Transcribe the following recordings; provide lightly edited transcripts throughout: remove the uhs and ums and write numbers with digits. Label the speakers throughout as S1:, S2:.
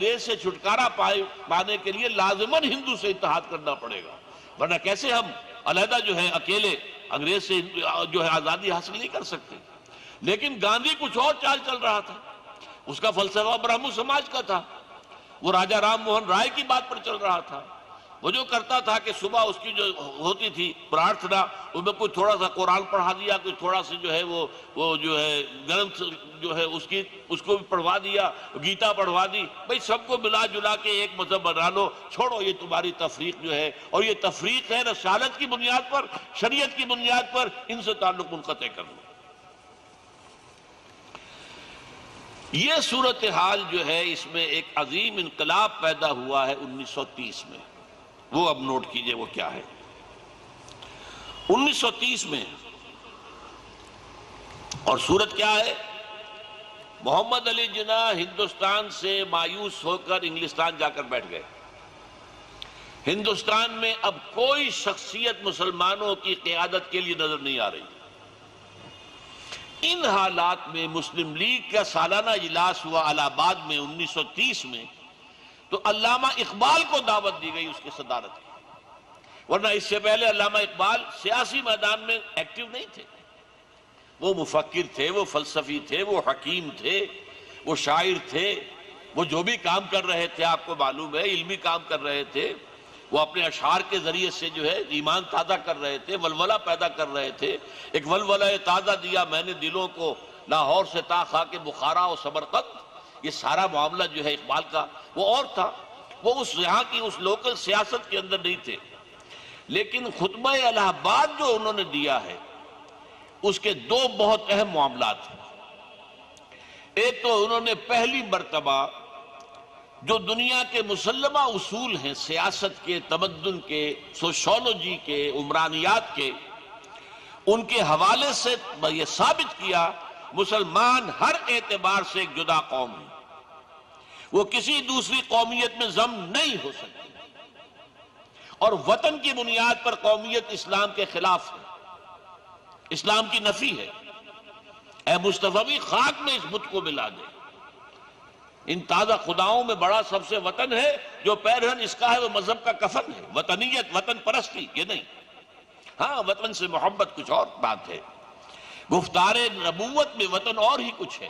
S1: انگریز سے چھٹکارا پانے کے لیے لازماً ہندو سے اتحاد کرنا پڑے گا، ورنہ کیسے ہم علیحدہ جو ہے اکیلے انگریز سے جو ہے آزادی حاصل نہیں کر سکتے۔ لیکن گاندھی کچھ اور چال چل رہا تھا، اس کا فلسفہ برہمو سماج کا تھا، وہ راجہ رام موہن رائے کی بات پر چل رہا تھا۔ وہ جو کرتا تھا کہ صبح اس کی جو ہوتی تھی پرارتھنا، اس میں کوئی تھوڑا سا قرآن پڑھا دیا، کوئی تھوڑا سا جو ہے وہ جو ہے گرنتھ جو ہے اس کو بھی پڑھوا دیا، گیتا پڑھوا دی، بھئی سب کو ملا جلا کے ایک مذہب بنا لو، چھوڑو یہ تمہاری تفریق جو ہے، اور یہ تفریق ہے رسالت کی بنیاد پر، شریعت کی بنیاد پر، ان سے تعلق منقطع کر لو۔ یہ صورتحال جو ہے اس میں ایک عظیم انقلاب پیدا ہوا ہے 1930 میں، وہ اب نوٹ کیجئے وہ کیا ہے۔ 1930 میں، اور صورت کیا ہے؟ محمد علی جناح ہندوستان سے مایوس ہو کر انگلستان جا کر بیٹھ گئے۔ ہندوستان میں اب کوئی شخصیت مسلمانوں کی قیادت کے لیے نظر نہیں آ رہی۔ ان حالات میں مسلم لیگ کا سالانہ اجلاس ہوا الہ آباد میں 1930 میں، تو علامہ اقبال کو دعوت دی گئی اس کی صدارت کی، ورنہ اس سے پہلے علامہ اقبال سیاسی میدان میں ایکٹیو نہیں تھے۔ وہ مفکر تھے، وہ فلسفی تھے، وہ حکیم تھے، وہ شاعر تھے، وہ جو بھی کام کر رہے تھے آپ کو معلوم ہے، علمی کام کر رہے تھے، وہ اپنے اشعار کے ذریعے سے جو ہے ایمان تازہ کر رہے تھے، ولولہ پیدا کر رہے تھے۔ ایک ولولہ تازہ دیا میں نے دلوں کو، لاہور سے تا خاک بخارا و سمرقند، یہ سارا معاملہ جو ہے اقبال کا وہ اور تھا، وہ اس یہاں کی اس لوکل سیاست کے اندر نہیں تھے۔ لیکن خطبہ الہ آباد جو انہوں نے دیا ہے اس کے دو بہت اہم معاملات ہیں۔ ایک تو انہوں نے پہلی مرتبہ جو دنیا کے مسلمہ اصول ہیں سیاست کے، تمدن کے، سوشولوجی کے، عمرانیات کے، ان کے حوالے سے یہ ثابت کیا مسلمان ہر اعتبار سے ایک جدا قوم ہے، وہ کسی دوسری قومیت میں ضم نہیں ہو سکتی، اور وطن کی بنیاد پر قومیت اسلام کے خلاف ہے، اسلام کی نفی ہے۔ اے مصطفی خاک میں اس بت کو ملا دے۔ ان تازہ خداؤں میں بڑا سب سے وطن ہے، جو پیرہن اس کا ہے وہ مذہب کا کفن ہے، وطنیت، وطن پرستی یہ نہیں۔ ہاں وطن سے محبت کچھ اور بات ہے، گفتار نبوت میں وطن اور ہی کچھ ہے،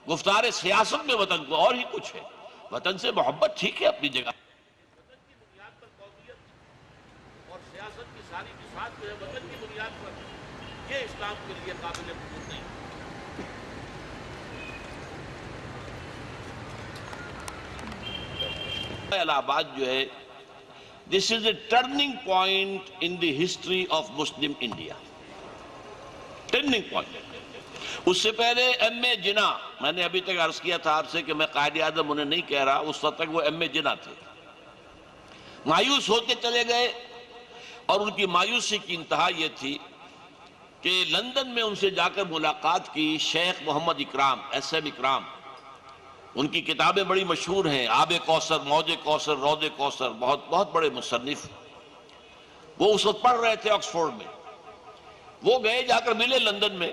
S1: گفتار سیاست میں وطن کو اور ہی کچھ ہے۔ وطن سے محبت ٹھیک ہے اپنی جگہ، وطن کی بنیاد پر قومیت اور سیاست کی ساری بساط جو ہے وطن کی بنیاد پر، یہ اسلام کے لیے قابل قبول نہیں۔ الہ آباد جو ہے this is a turning point in the history of Muslim India. Turning point. اس سے پہلے ایم اے جناح، میں نے ابھی تک عرض کیا تھا آپ سے کہ میں قائد اعظم انہیں نہیں کہہ رہا، اس وقت تک وہ ایم اے جناح تھے، مایوس ہو کے چلے گئے، اور ان کی مایوسی کی انتہا یہ تھی کہ لندن میں ان سے جا کر ملاقات کی شیخ محمد اکرام، ایس ایم اکرام، ان کی کتابیں بڑی مشہور ہیں، آب کوثر، موج کوثر، رود کوثر، بہت بڑے مصنف، وہ اس وقت پڑھ رہے تھے آکسفورڈ میں۔ وہ گئے، جا کر ملے لندن میں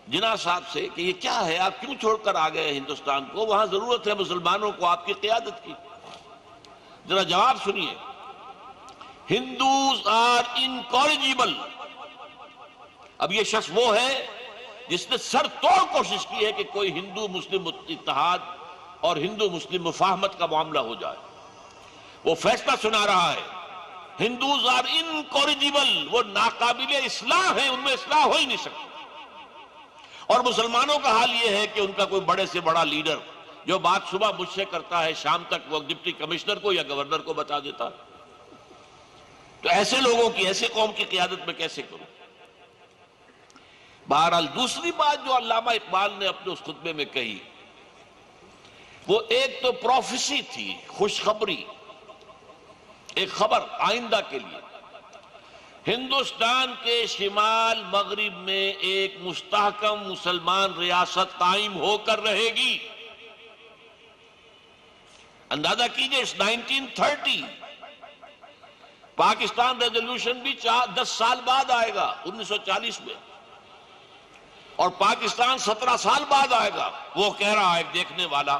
S1: جناح صاحب سے کہ یہ کیا ہے، آپ کیوں چھوڑ کر آ گئے ہندوستان کو، وہاں ضرورت ہے مسلمانوں کو آپ کی قیادت کی۔ ذرا جواب سنیے، ہندوز آر انکارجیبل۔ اب یہ شخص وہ ہے جس نے سر توڑ کوشش کی ہے کہ کوئی ہندو مسلم اتحاد اور ہندو مسلم مفاہمت کا معاملہ ہو جائے۔ وہ فیصلہ سنا رہا ہے، ہندوز آر انکارجیبل، وہ ناقابل اصلاح ہیں، ان میں اصلاح ہو ہی نہیں سکتی۔ اور مسلمانوں کا حال یہ ہے کہ ان کا کوئی بڑے سے بڑا لیڈر جو بات صبح مجھ سے کرتا ہے شام تک وہ ڈپٹی کمشنر کو یا گورنر کو بتا دیتا ہے۔ تو ایسے لوگوں کی، ایسے قوم کی قیادت میں کیسے کروں؟ بہرحال دوسری بات جو علامہ اقبال نے اپنے اس خطبے میں کہی، وہ ایک تو پروفیسی تھی، خوشخبری، ایک خبر آئندہ کے لیے۔ ہندوستان کے شمال مغرب میں ایک مستحکم مسلمان ریاست قائم ہو کر رہے گی۔ اندازہ کیجئے، 1930 پاکستان ریزولوشن بھی 10 سال بعد آئے گا، 1940 میں، اور پاکستان 17 سال بعد آئے گا۔ وہ کہہ رہا ہے ایک دیکھنے والا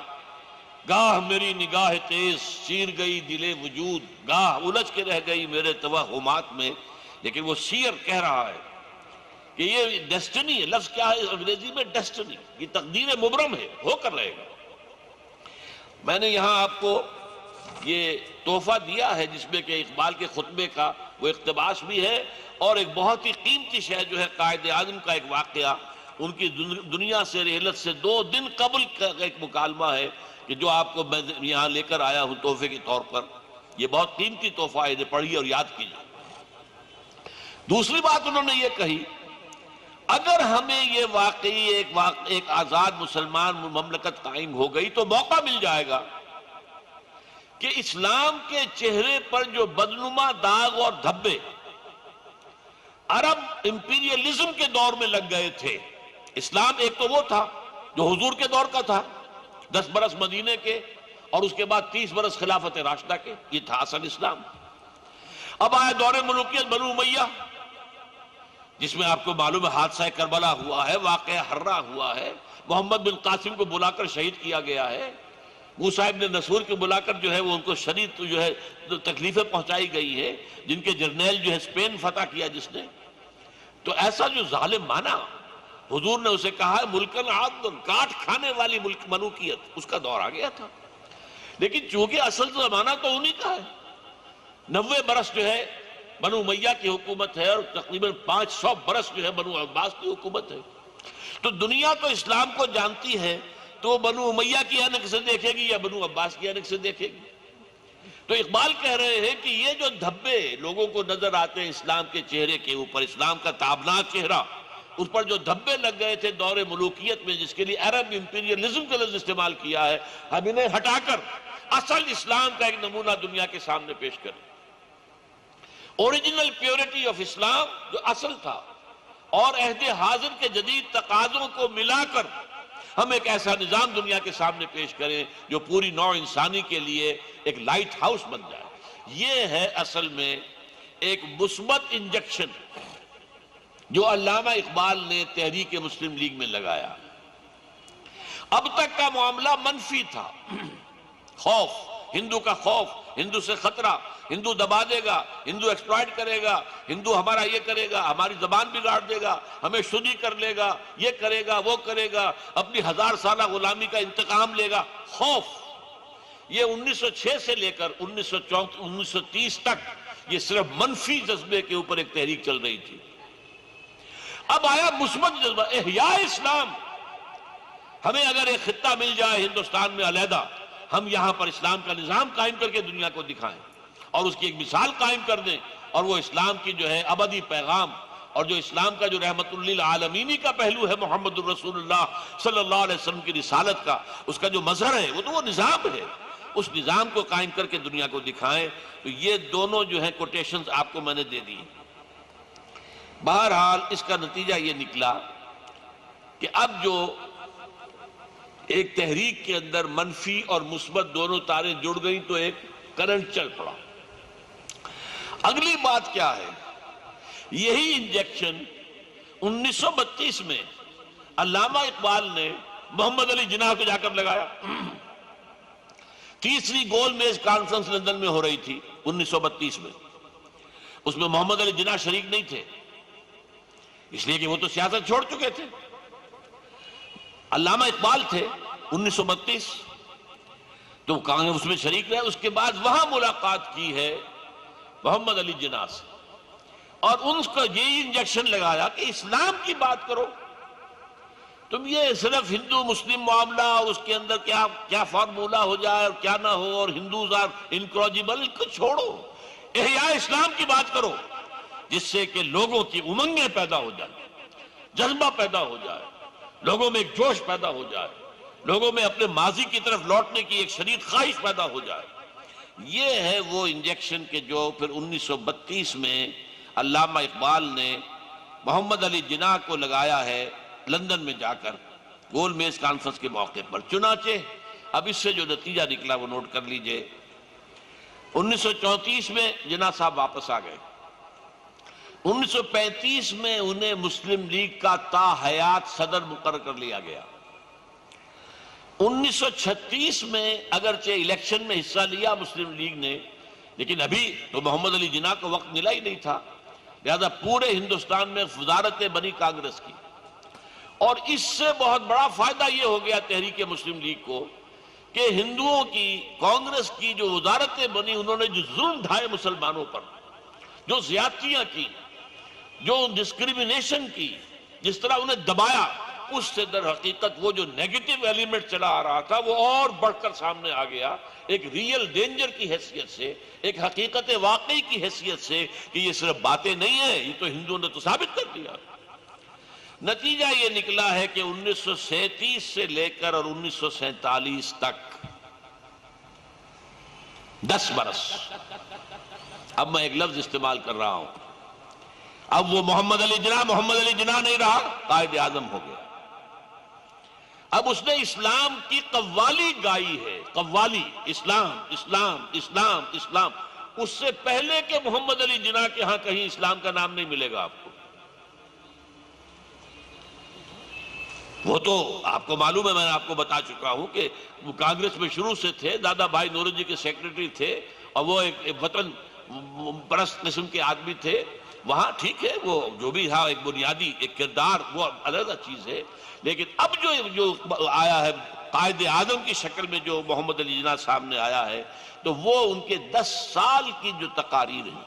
S1: گاہ میری نگاہ تیز سیر گئی دل وجود، گاہ الجھ کے رہ گئی میرے توہمات میں. لیکن وہ سیر کہہ رہا ہے کہ یہ ڈیسٹنی ہے. لفظ کیا ہے انگریزی میں؟ ڈیسٹنی. یہ تقدیر مبرم ہے، ہو کر رہے گا. میں نے یہاں آپ کو یہ تحفہ دیا ہے جس میں کہ اقبال کے خطبے کا وہ اقتباس بھی ہے، اور ایک بہت ہی قیمتی شے جو ہے قائد اعظم کا ایک واقعہ، ان کی دنیا سے رحلت سے 2 دن قبل کا ایک مکالمہ ہے کہ جو آپ کو میں یہاں لے کر آیا ہوں تحفے کے طور پر. یہ بہت قیمتی تحفہ ہے، انہیں پڑھیے اور یاد کیجیے. دوسری بات انہوں نے یہ کہی، اگر ہمیں یہ واقعی ایک آزاد مسلمان مملکت قائم ہو گئی تو موقع مل جائے گا کہ اسلام کے چہرے پر جو بدنما داغ اور دھبے عرب امپیریلزم کے دور میں لگ گئے تھے. اسلام ایک تو وہ تھا جو حضور کے دور کا تھا، 10 برس مدینے کے، اور اس کے بعد 30 برس خلافت راشدہ کے. یہ تھا اصل اسلام. اب آیا دور ملوکیت بنو امیہ، جس میں آپ کو معلوم ہے حادثہ کربلا ہوا ہے، واقعہ حرہ ہوا ہے، محمد بن قاسم کو بلا کر شہید کیا گیا ہے، موسیٰ ابن نصور کو بلا کر جو ہے وہ ان کو شدید جو ہے تکلیفیں پہنچائی گئی ہے، جن کے جرنیل جو ہے اسپین فتح کیا جس نے. تو ایسا جو ظالم مانا، حضور نے اسے کہا ہے ملکن عادن، کاٹ کھانے والی ملوکیت، اس کا دور آ گیا تھا. لیکن چونکہ اصل زمانہ تو انہی کا ہے. 90 برس جو ہے بنو امیہ کی حکومت ہے، اور تقریباً 500 برس جو ہے بنو عباس کی حکومت ہے. تو دنیا تو اسلام کو جانتی ہے، تو وہ بنو امیہ کی عینک سے دیکھے گی یا بنو عباس کی عینک سے دیکھے گی. تو اقبال کہہ رہے ہیں کہ یہ جو دھبے لوگوں کو نظر آتے ہیں اسلام کے چہرے کے اوپر، اسلام کا تابناک چہرہ، اس پر جو دھبے لگ گئے تھے دور ملوکیت میں، جس کے لیے عرب امپیریلزم کا لفظ استعمال کیا ہے، ہم انہیں ہٹا کر اصل اسلام کا ایک نمونہ دنیا کے سامنے پیش کریں. اوریجنل پیورٹی آف اسلام جو اصل تھا، اور عہد حاضر کے جدید تقاضوں کو ملا کر ہم ایک ایسا نظام دنیا کے سامنے پیش کریں جو پوری نوع انسانی کے لیے ایک لائٹ ہاؤس بن جائے. یہ ہے اصل میں ایک مثبت انجیکشن جو علامہ اقبال نے تحریک مسلم لیگ میں لگایا. اب تک کا معاملہ منفی تھا، خوف، ہندو کا خوف، ہندو سے خطرہ، ہندو دبا دے گا، ہندو ایکسپلائٹ کرے گا، ہندو ہمارا یہ کرے گا، ہماری زبان بگاڑ دے گا، ہمیں شدی کر لے گا، یہ کرے گا، وہ کرے گا، اپنی 1000 سالہ غلامی کا انتقام لے گا. خوف. یہ 1906 سے لے کر 1930 تک یہ صرف منفی جذبے کے اوپر ایک تحریک چل رہی تھی. اب آیا مثبت جذبہ، احیاء اسلام. ہمیں اگر ایک خطہ مل جائے ہندوستان میں علیحدہ، ہم یہاں پر اسلام کا نظام قائم کر کے دنیا کو دکھائیں اور اس کی ایک مثال قائم کر دیں، اور وہ اسلام کی جو ہے ابدی پیغام، اور جو اسلام کا جو رحمت للعالمینی کا پہلو ہے محمد الرسول اللہ صلی اللہ علیہ وسلم کی رسالت کا، اس کا جو مظہر ہے وہ تو وہ نظام ہے، اس نظام کو قائم کر کے دنیا کو دکھائیں. تو یہ دونوں جو ہیں کوٹیشنز آپ کو میں نے دے دی. بہرحال اس کا نتیجہ یہ نکلا کہ اب جو ایک تحریک کے اندر منفی اور مثبت دونوں تاریں جڑ گئیں تو ایک کرنٹ چل پڑا. اگلی بات کیا ہے؟ یہی انجیکشن 1932 میں علامہ اقبال نے محمد علی جناح کو جا کر لگایا. تیسری گول میز کانفرنس لندن میں ہو رہی تھی 1932 میں. اس میں محمد علی جناح شریک نہیں تھے، اس لیے کہ وہ تو سیاست چھوڑ چکے تھے. علامہ اقبال تھے 1932، تو اس میں شریک رہے. اس کے بعد وہاں ملاقات کی ہے محمد علی جناح سے، اور ان کو یہی انجیکشن لگایا کہ اسلام کی بات کرو. تم یہ صرف ہندو مسلم معاملہ اور اس کے اندر کیا فارمولہ ہو جائے اور کیا نہ ہو، اور ہندوز آر انکروجیبل کو چھوڑو. احیاء اسلام کی بات کرو، جس سے کہ لوگوں کی امنگیں پیدا ہو جائیں، جذبہ پیدا ہو جائے، لوگوں میں ایک جوش پیدا ہو جائے، لوگوں میں اپنے ماضی کی طرف لوٹنے کی ایک شدید خواہش پیدا ہو جائے. یہ ہے وہ انجیکشن کہ جو پھر 1932 میں علامہ اقبال نے محمد علی جناح کو لگایا ہے لندن میں جا کر گول میز کانفرنس کے موقع پر. چنانچہ اب اس سے جو نتیجہ نکلا وہ نوٹ کر لیجئے. 1934 میں جناح صاحب واپس آ گئے. 1935 میں انہیں مسلم لیگ کا تا حیات صدر مقرر کر لیا گیا. 1936 میں اگرچہ الیکشن میں حصہ لیا مسلم لیگ نے، لیکن ابھی تو محمد علی جناح کو وقت ملا ہی نہیں تھا، لہذا پورے ہندوستان میں وزارتیں بنی کانگریس کی، اور اس سے بہت بڑا فائدہ یہ ہو گیا تحریک مسلم لیگ کو کہ ہندوؤں کی کانگریس کی جو وزارتیں بنی، انہوں نے جو ظلم ڈھائے مسلمانوں پر، جو زیادتیاں کی، جو ڈسکریمنیشن کی، جس طرح انہیں دبایا، اس سے در حقیقت وہ جو نیگیٹو ایلیمنٹ چلا آ رہا تھا وہ اور بڑھ کر سامنے آ گیا، ایک ریئل ڈینجر کی حیثیت سے، ایک حقیقت واقعی کی حیثیت سے، کہ یہ صرف باتیں نہیں ہیں، یہ تو ہندوؤں نے تو ثابت کر دیا۔ نتیجہ یہ نکلا ہے کہ 1937 سے لے کر اور 1947 تک 10 برس، اب میں ایک لفظ استعمال کر رہا ہوں، اب وہ محمد علی جناح نہیں رہا، قائد اعظم ہو گیا۔ اب اس نے اسلام کی قوالی گائی ہے، قوالی، اسلام اسلام اسلام اسلام۔ اس سے پہلے کہ محمد علی جناح کے ہاں کہیں اسلام کا نام نہیں ملے گا آپ کو۔ وہ تو آپ کو معلوم ہے، میں نے آپ کو بتا چکا ہوں کہ وہ کانگریس میں شروع سے تھے، دادا بھائی نورو جی کے سیکریٹری تھے، اور وہ ایک وطن پرست قسم کے آدمی تھے وہاں، ٹھیک ہے، وہ جو بھی تھا ایک بنیادی ایک کردار، وہ علیحدہ چیز ہے، لیکن اب جو آیا ہے قائد اعظم کی شکل میں جو محمد علی جناح سامنے آیا ہے، تو وہ ان کے 10 سال کی جو تقاریر ہیں،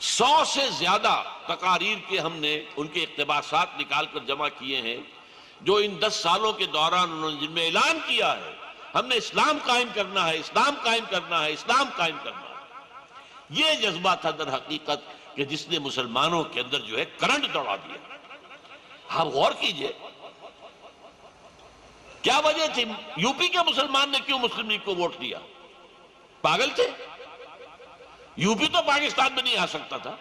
S1: 100 سے زیادہ تقاریر کے ہم نے ان کے اقتباسات نکال کر جمع کیے ہیں، جو ان 10 سالوں کے دوران انہوں نے جن میں اعلان کیا ہے ہم نے اسلام قائم کرنا ہے، اسلام قائم کرنا ہے، اسلام قائم کرنا ہے۔ یہ جذبہ تھا در حقیقت کہ جس نے مسلمانوں کے اندر جو ہے کرنٹ دوڑا دیا۔ آپ غور کیجئے کیا وجہ تھی، یو پی کے مسلمان نے کیوں مسلم لیگ کو ووٹ دیا؟ پاگل تھے؟ یو پی تو پاکستان میں نہیں آ سکتا تھا،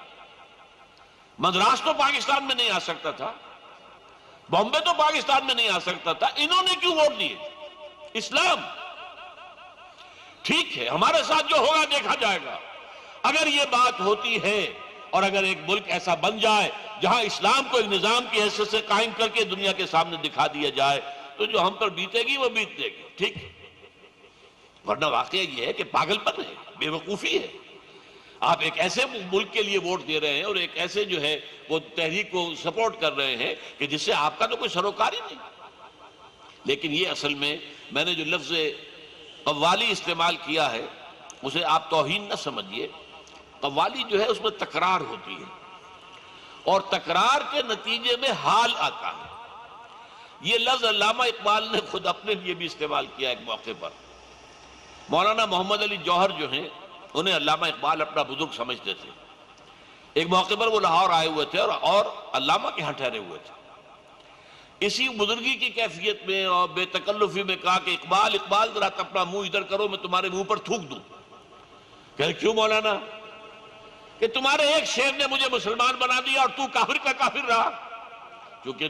S1: مدراس تو پاکستان میں نہیں آ سکتا تھا، بامبے تو پاکستان میں نہیں آ سکتا تھا، انہوں نے کیوں ووٹ دیے؟ اسلام۔ ٹھیک ہے، ہمارے ساتھ جو ہوگا دیکھا جائے گا۔ اگر یہ بات ہوتی ہے اور اگر ایک ملک ایسا بن جائے جہاں اسلام کو ایک نظام کی حیثیت سے قائم کر کے دنیا کے سامنے دکھا دیا جائے تو جو ہم پر بیتے گی وہ بیت دے گی، ٹھیک، ورنہ واقعہ یہ ہے کہ پاگل پن ہے، بے وقوفی ہے۔ آپ ایک ایسے ملک کے لیے ووٹ دے رہے ہیں اور ایک ایسے جو ہے وہ تحریک کو سپورٹ کر رہے ہیں کہ جس سے آپ کا تو کوئی سروکار ہی نہیں۔ لیکن یہ اصل میں نے جو لفظ قوالی استعمال کیا ہے اسے آپ توہین نہ سمجھیے۔ قوالی جو ہے اس میں تکرار ہوتی ہے اور تکرار کے نتیجے میں حال آتا ہے۔ یہ لفظ علامہ اقبال نے خود اپنے لیے بھی استعمال کیا ایک موقع پر۔ مولانا محمد علی جوہر جو ہیں انہیں علامہ اقبال اپنا بزرگ سمجھتے تھے۔ ایک موقع پر وہ لاہور آئے ہوئے تھے اور علامہ کے ہاں ٹھہرے ہوئے تھے۔ اسی بزرگی کی کیفیت میں اور بے تکلفی میں کہا کہ اقبال ذرا اپنا منہ ادھر کرو، میں تمہارے منہ پر تھوک دوں۔ کہ کیوں مولانا؟ کہ تمہارے ایک شعر نے مجھے مسلمان بنا دیا اور تو کافر کا کافر رہا۔ کیونکہ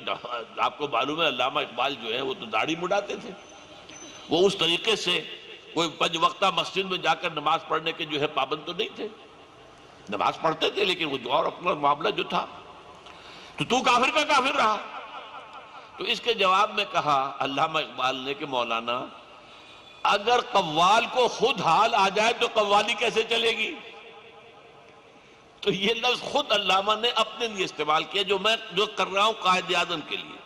S1: آپ کو معلوم ہے علامہ اقبال جو ہے وہ تو داڑھی مڈاتے تھے، وہ اس طریقے سے کوئی 5 وقتہ مسجد میں جا کر نماز پڑھنے کے جو ہے پابند تو نہیں تھے، نماز پڑھتے تھے لیکن وہ جو اور اپنا معاملہ جو تھا، تو کافر کا کافر رہا۔ تو اس کے جواب میں کہا علامہ اقبال نے کہ مولانا اگر قوال کو خود حال آ جائے تو قوالی کیسے چلے گی؟ تو یہ لفظ خود علامہ نے اپنے لیے استعمال کیا، جو کر رہا ہوں قائد اعظم کے لیے۔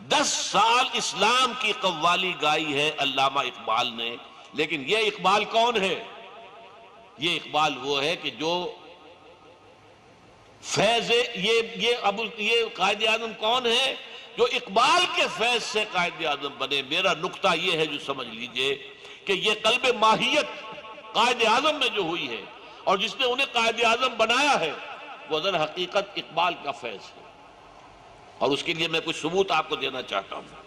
S1: 10 سال اسلام کی قوالی گائی ہے علامہ اقبال نے، لیکن یہ اقبال کون ہے؟ یہ اقبال وہ ہے کہ جو فیض یہ قائد اعظم کون ہے؟ جو اقبال کے فیض سے قائد اعظم بنے۔ میرا نقطہ یہ ہے، جو سمجھ لیجئے کہ یہ قلب ماہیت قائد اعظم میں جو ہوئی ہے اور جس نے انہیں قائد اعظم بنایا ہے وہ در حقیقت اقبال کا فیض ہے، اور اس کے لیے میں کچھ ثبوت آپ کو دینا چاہتا ہوں۔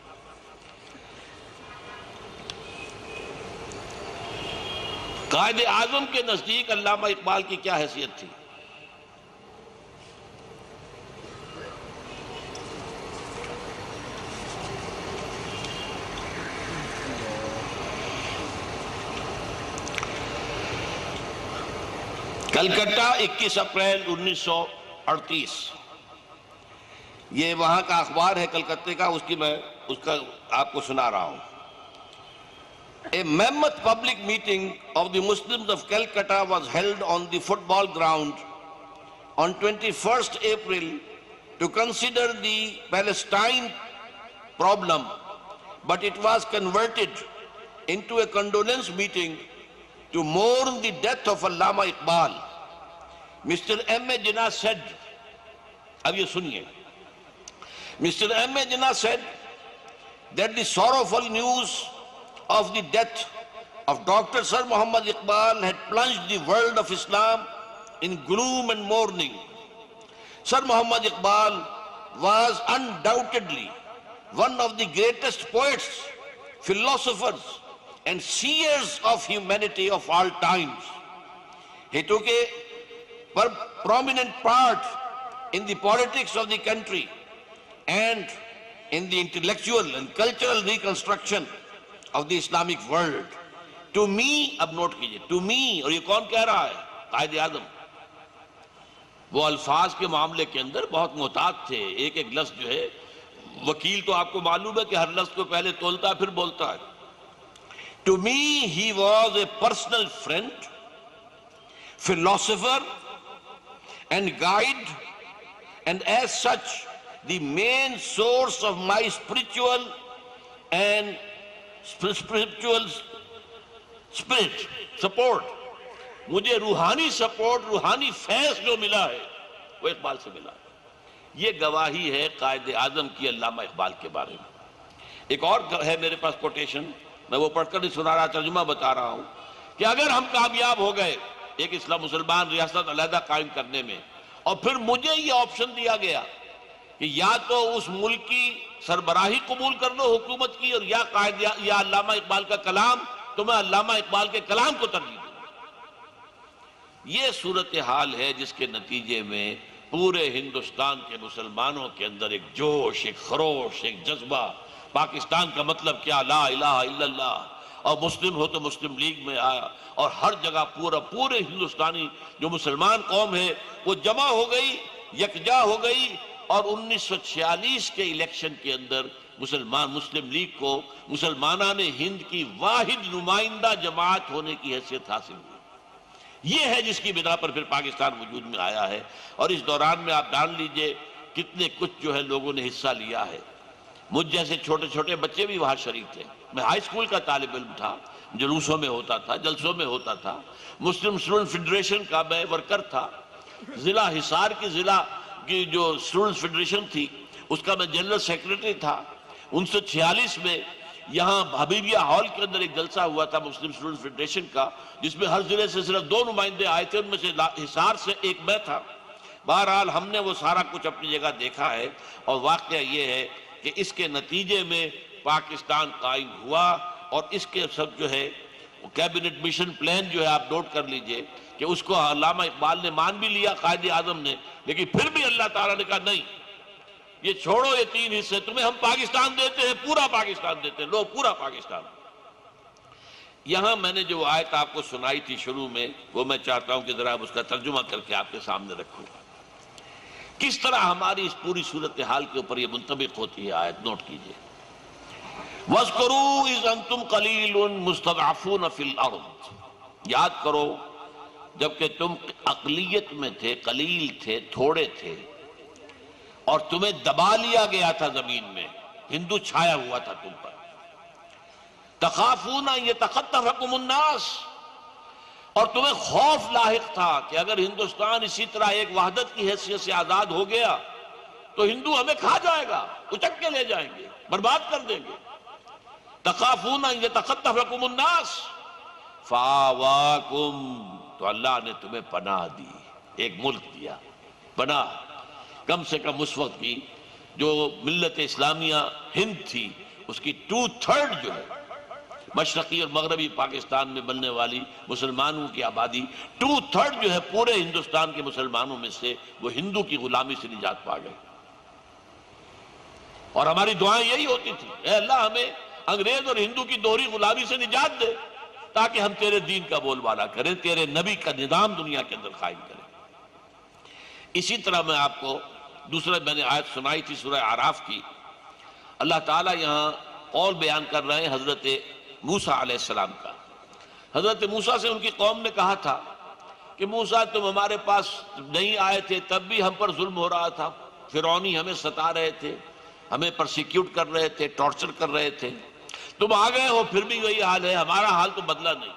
S1: قائد اعظم کے نزدیک علامہ اقبال کی کیا حیثیت تھی؟ کلکتہ 21 اپریل 1938، یہ وہاں کا اخبار ہے کلکتے کا،
S2: اس کا آپ کو سنا رہا ہوں. A mammoth public meeting of the Muslims of Calcutta was held on the football ground on 21st April to consider the Palestine problem, but it was converted into a condolence meeting to mourn the death of Allama Iqbal. Mr. M.A. Jinnah said, اب یہ سنیے, Mr. M.A. Jinnah said that the sorrowful news of the death of Dr. Sir Muhammad Iqbal had plunged the world of Islam in gloom and mourning. Sir Muhammad Iqbal was undoubtedly one of the greatest poets, philosophers, and seers of humanity of all times. He took a prominent part in the politics of the country and in the intellectual and cultural reconstruction of the Islamic world. To me, اب note کیجئے, to me, اور یہ کون کہہ رہا ہے؟ قائد اعظم. وہ الفاظ کے معاملے کے اندر بہت محتاط تھے. ایک ایک لفظ جو ہے, وکیل تو آپ کو معلوم ہے کہ ہر لفظ کو پہلے تولتا ہے پھر بولتا ہے. To me, he was a personal friend, philosopher, and guide, and as such, the main source of my spiritual spirit, support. مجھے روحانی سپورٹ, روحانی فیض جو ملا ہے وہ اقبال سے ملا. یہ گواہی ہے قائد اعظم کی علامہ اقبال کے بارے میں. ایک اور ہے میرے پاس کوٹیشن, میں وہ پڑھ کر نہیں سنا رہا, ترجمہ بتا رہا ہوں کہ اگر ہم کامیاب ہو گئے ایک اسلام مسلمان ریاست علیحدہ قائم کرنے میں, اور پھر مجھے یہ آپشن دیا گیا کہ یا تو اس ملک کی سربراہی قبول کر لو حکومت کی, اور یا علامہ اقبال کا کلام, تو میں علامہ اقبال کے کلام کو ترجیح دوں. یہ صورتحال ہے جس کے نتیجے میں پورے ہندوستان کے مسلمانوں کے اندر ایک جوش, ایک خروش, ایک جذبہ. پاکستان کا مطلب کیا, لا الہ الا اللہ, اور مسلم ہو تو مسلم لیگ میں آیا, اور ہر جگہ پورے ہندوستانی جو مسلمان قوم ہے وہ جمع ہو گئی, یکجا ہو گئی, اور 1946 کے الیکشن کے اندر مسلم لیگ کو مسلمانان ہند کی واحد نمائندہ جماعت ہونے کی حیثیت حاصل ہوئی. یہ ہے جس کی بنا پر پھر پاکستان وجود میں آیا ہے. اور اس دوران میں آپ جان لیجئے کتنے کچھ جو ہے لوگوں نے حصہ لیا ہے. مجھ جیسے چھوٹے چھوٹے بچے بھی وہاں شریک تھے. میں ہائی اسکول کا طالب علم تھا, جلوسوں میں ہوتا تھا, جلسوں میں ہوتا تھا. مسلم اسٹوڈنٹ فیڈریشن کا میں ورکر تھا. ضلع حصار کی ضلع کی جو اسٹوڈنٹ فیڈریشن تھی اس کا میں جنرل سیکریٹری تھا. 1946 میں یہاں حبیبیہ ہال کے اندر ایک جلسہ ہوا تھا مسلم اسٹوڈنٹ فیڈریشن کا, جس میں ہر ضلع سے صرف 2 نمائندے آئے تھے, ان میں سے حصار سے ایک میں تھا. بہرحال ہم نے وہ سارا کچھ اپنی جگہ دیکھا ہے, اور واقعہ یہ ہے کہ اس کے نتیجے میں پاکستان قائم ہوا. اور اس کے سب جو ہے کیبنٹ مشن پلان جو ہے آپ نوٹ کر لیجئے کہ اس کو علامہ اقبال نے مان بھی لیا, قائد اعظم نے, لیکن پھر بھی اللہ تعالیٰ نے کہا نہیں, یہ چھوڑو, یہ 3 حصے تمہیں ہم پاکستان دیتے ہیں, پورا پاکستان دیتے ہیں, لو پورا پاکستان. یہاں میں نے جو آیت آپ کو سنائی تھی شروع میں, وہ میں چاہتا ہوں کہ ذرا اس کا ترجمہ کر کے آپ کے سامنے رکھوں. کس طرح ہماری اس پوری صورتحال کے اوپر یہ منطبق ہوتی ہے آیت, نوٹ کیجئے. وَاذْكُرُوا إِذْ أَنْتُمْ قَلِيلٌ مُسْتَضْعَفُونَ فِي الْأَرْضِ, یاد کرو جبکہ تم اقلیت میں تھے, قلیل تھے, تھوڑے تھے, اور تمہیں دبا لیا گیا تھا زمین میں, ہندو چھایا ہوا تھا تم پر. تخافون ان یتخطفکم الناس, اور تمہیں خوف لاحق تھا کہ اگر ہندوستان اسی طرح ایک وحدت کی حیثیت سے آزاد ہو گیا تو ہندو ہمیں کھا جائے گا, اچک کے لے جائیں گے, برباد کر دیں گے. تخافون ان یتخطفکم الناس فآواکم, تو اللہ نے تمہیں پناہ دی, ایک ملک دیا پناہ. کم سے کم اس وقت کی جو ملت اسلامیہ ہند تھی اس کی 2/3 جو ہے مشرقی اور مغربی پاکستان میں بننے والی مسلمانوں کی آبادی 2/3 جو ہے پورے ہندوستان کے مسلمانوں میں سے وہ ہندو کی غلامی سے نجات پا گئے. اور ہماری دعائیں یہی ہوتی تھی, اے اللہ ہمیں انگریز اور ہندو کی دوہری غلامی سے نجات دے تاکہ ہم تیرے دین کا بول بالا کریں, تیرے نبی کا نظام دنیا کے اندر قائم کریں. اسی طرح میں آپ کو دوسرا میں نے آیت سنائی تھی سورہ اعراف کی. اللہ تعالیٰ یہاں قول بیان کر رہے ہیں حضرت موسیٰ علیہ السلام کا. حضرت موسیٰ سے ان کی قوم نے کہا تھا کہ موسیٰ تم ہمارے پاس نہیں آئے تھے تب بھی ہم پر ظلم ہو رہا تھا، فرعونی ہمیں ستا رہے تھے، ہمیں پرسیکیوٹ کر رہے تھے، ٹارچر کر رہے تھے، تم آ گئے ہو پھر بھی وہی حال ہے، ہمارا حال تو بدلا نہیں.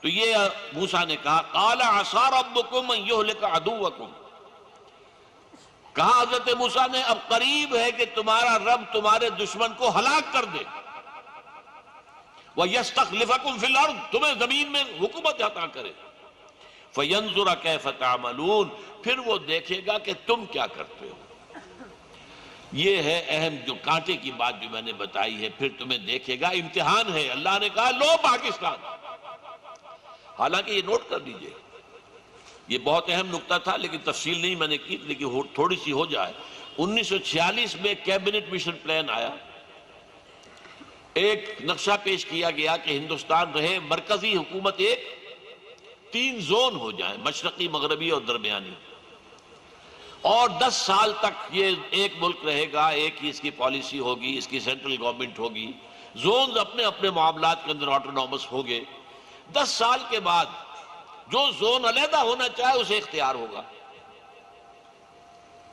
S2: تو یہ موسیٰ نے کہا قال عصی ربکم ان یہلک عدوکم، کہا حضرت موسیٰ نے اب قریب ہے کہ تمہارا رب تمہارے دشمن کو ہلاک کر دے، وَيَسْتَخْلِفَكُمْ فِي الْأَرْضِ، تمہیں زمین میں حکومت عطا کرے، فَيَنْظُرَ كَيْفَ تَعْمَلُونَ، پھر وہ دیکھے گا کہ تم کیا کرتے ہو. یہ ہے اہم جو کانٹے کی بات جو میں نے بتائی ہے، پھر تمہیں دیکھے گا، امتحان ہے. اللہ نے کہا لو پاکستان. حالانکہ یہ نوٹ کر لیجئے، یہ بہت اہم نقطہ تھا لیکن تفصیل نہیں میں نے کی، لیکن تھوڑی سی ہو جائے. 1946 میں کیبنٹ مشن پلان آیا، ایک نقشہ پیش کیا گیا کہ ہندوستان رہے مرکزی حکومت ایک 3 زون ہو جائیں، مشرقی، مغربی اور درمیانی، اور 10 سال تک یہ ایک ملک رہے گا، ایک ہی اس کی پالیسی ہوگی، اس کی سینٹرل گورنمنٹ ہوگی، زونز اپنے اپنے معاملات کے اندر آٹونومس ہوگے. 10 سال کے بعد جو زون علیحدہ ہونا چاہے اسے اختیار ہوگا.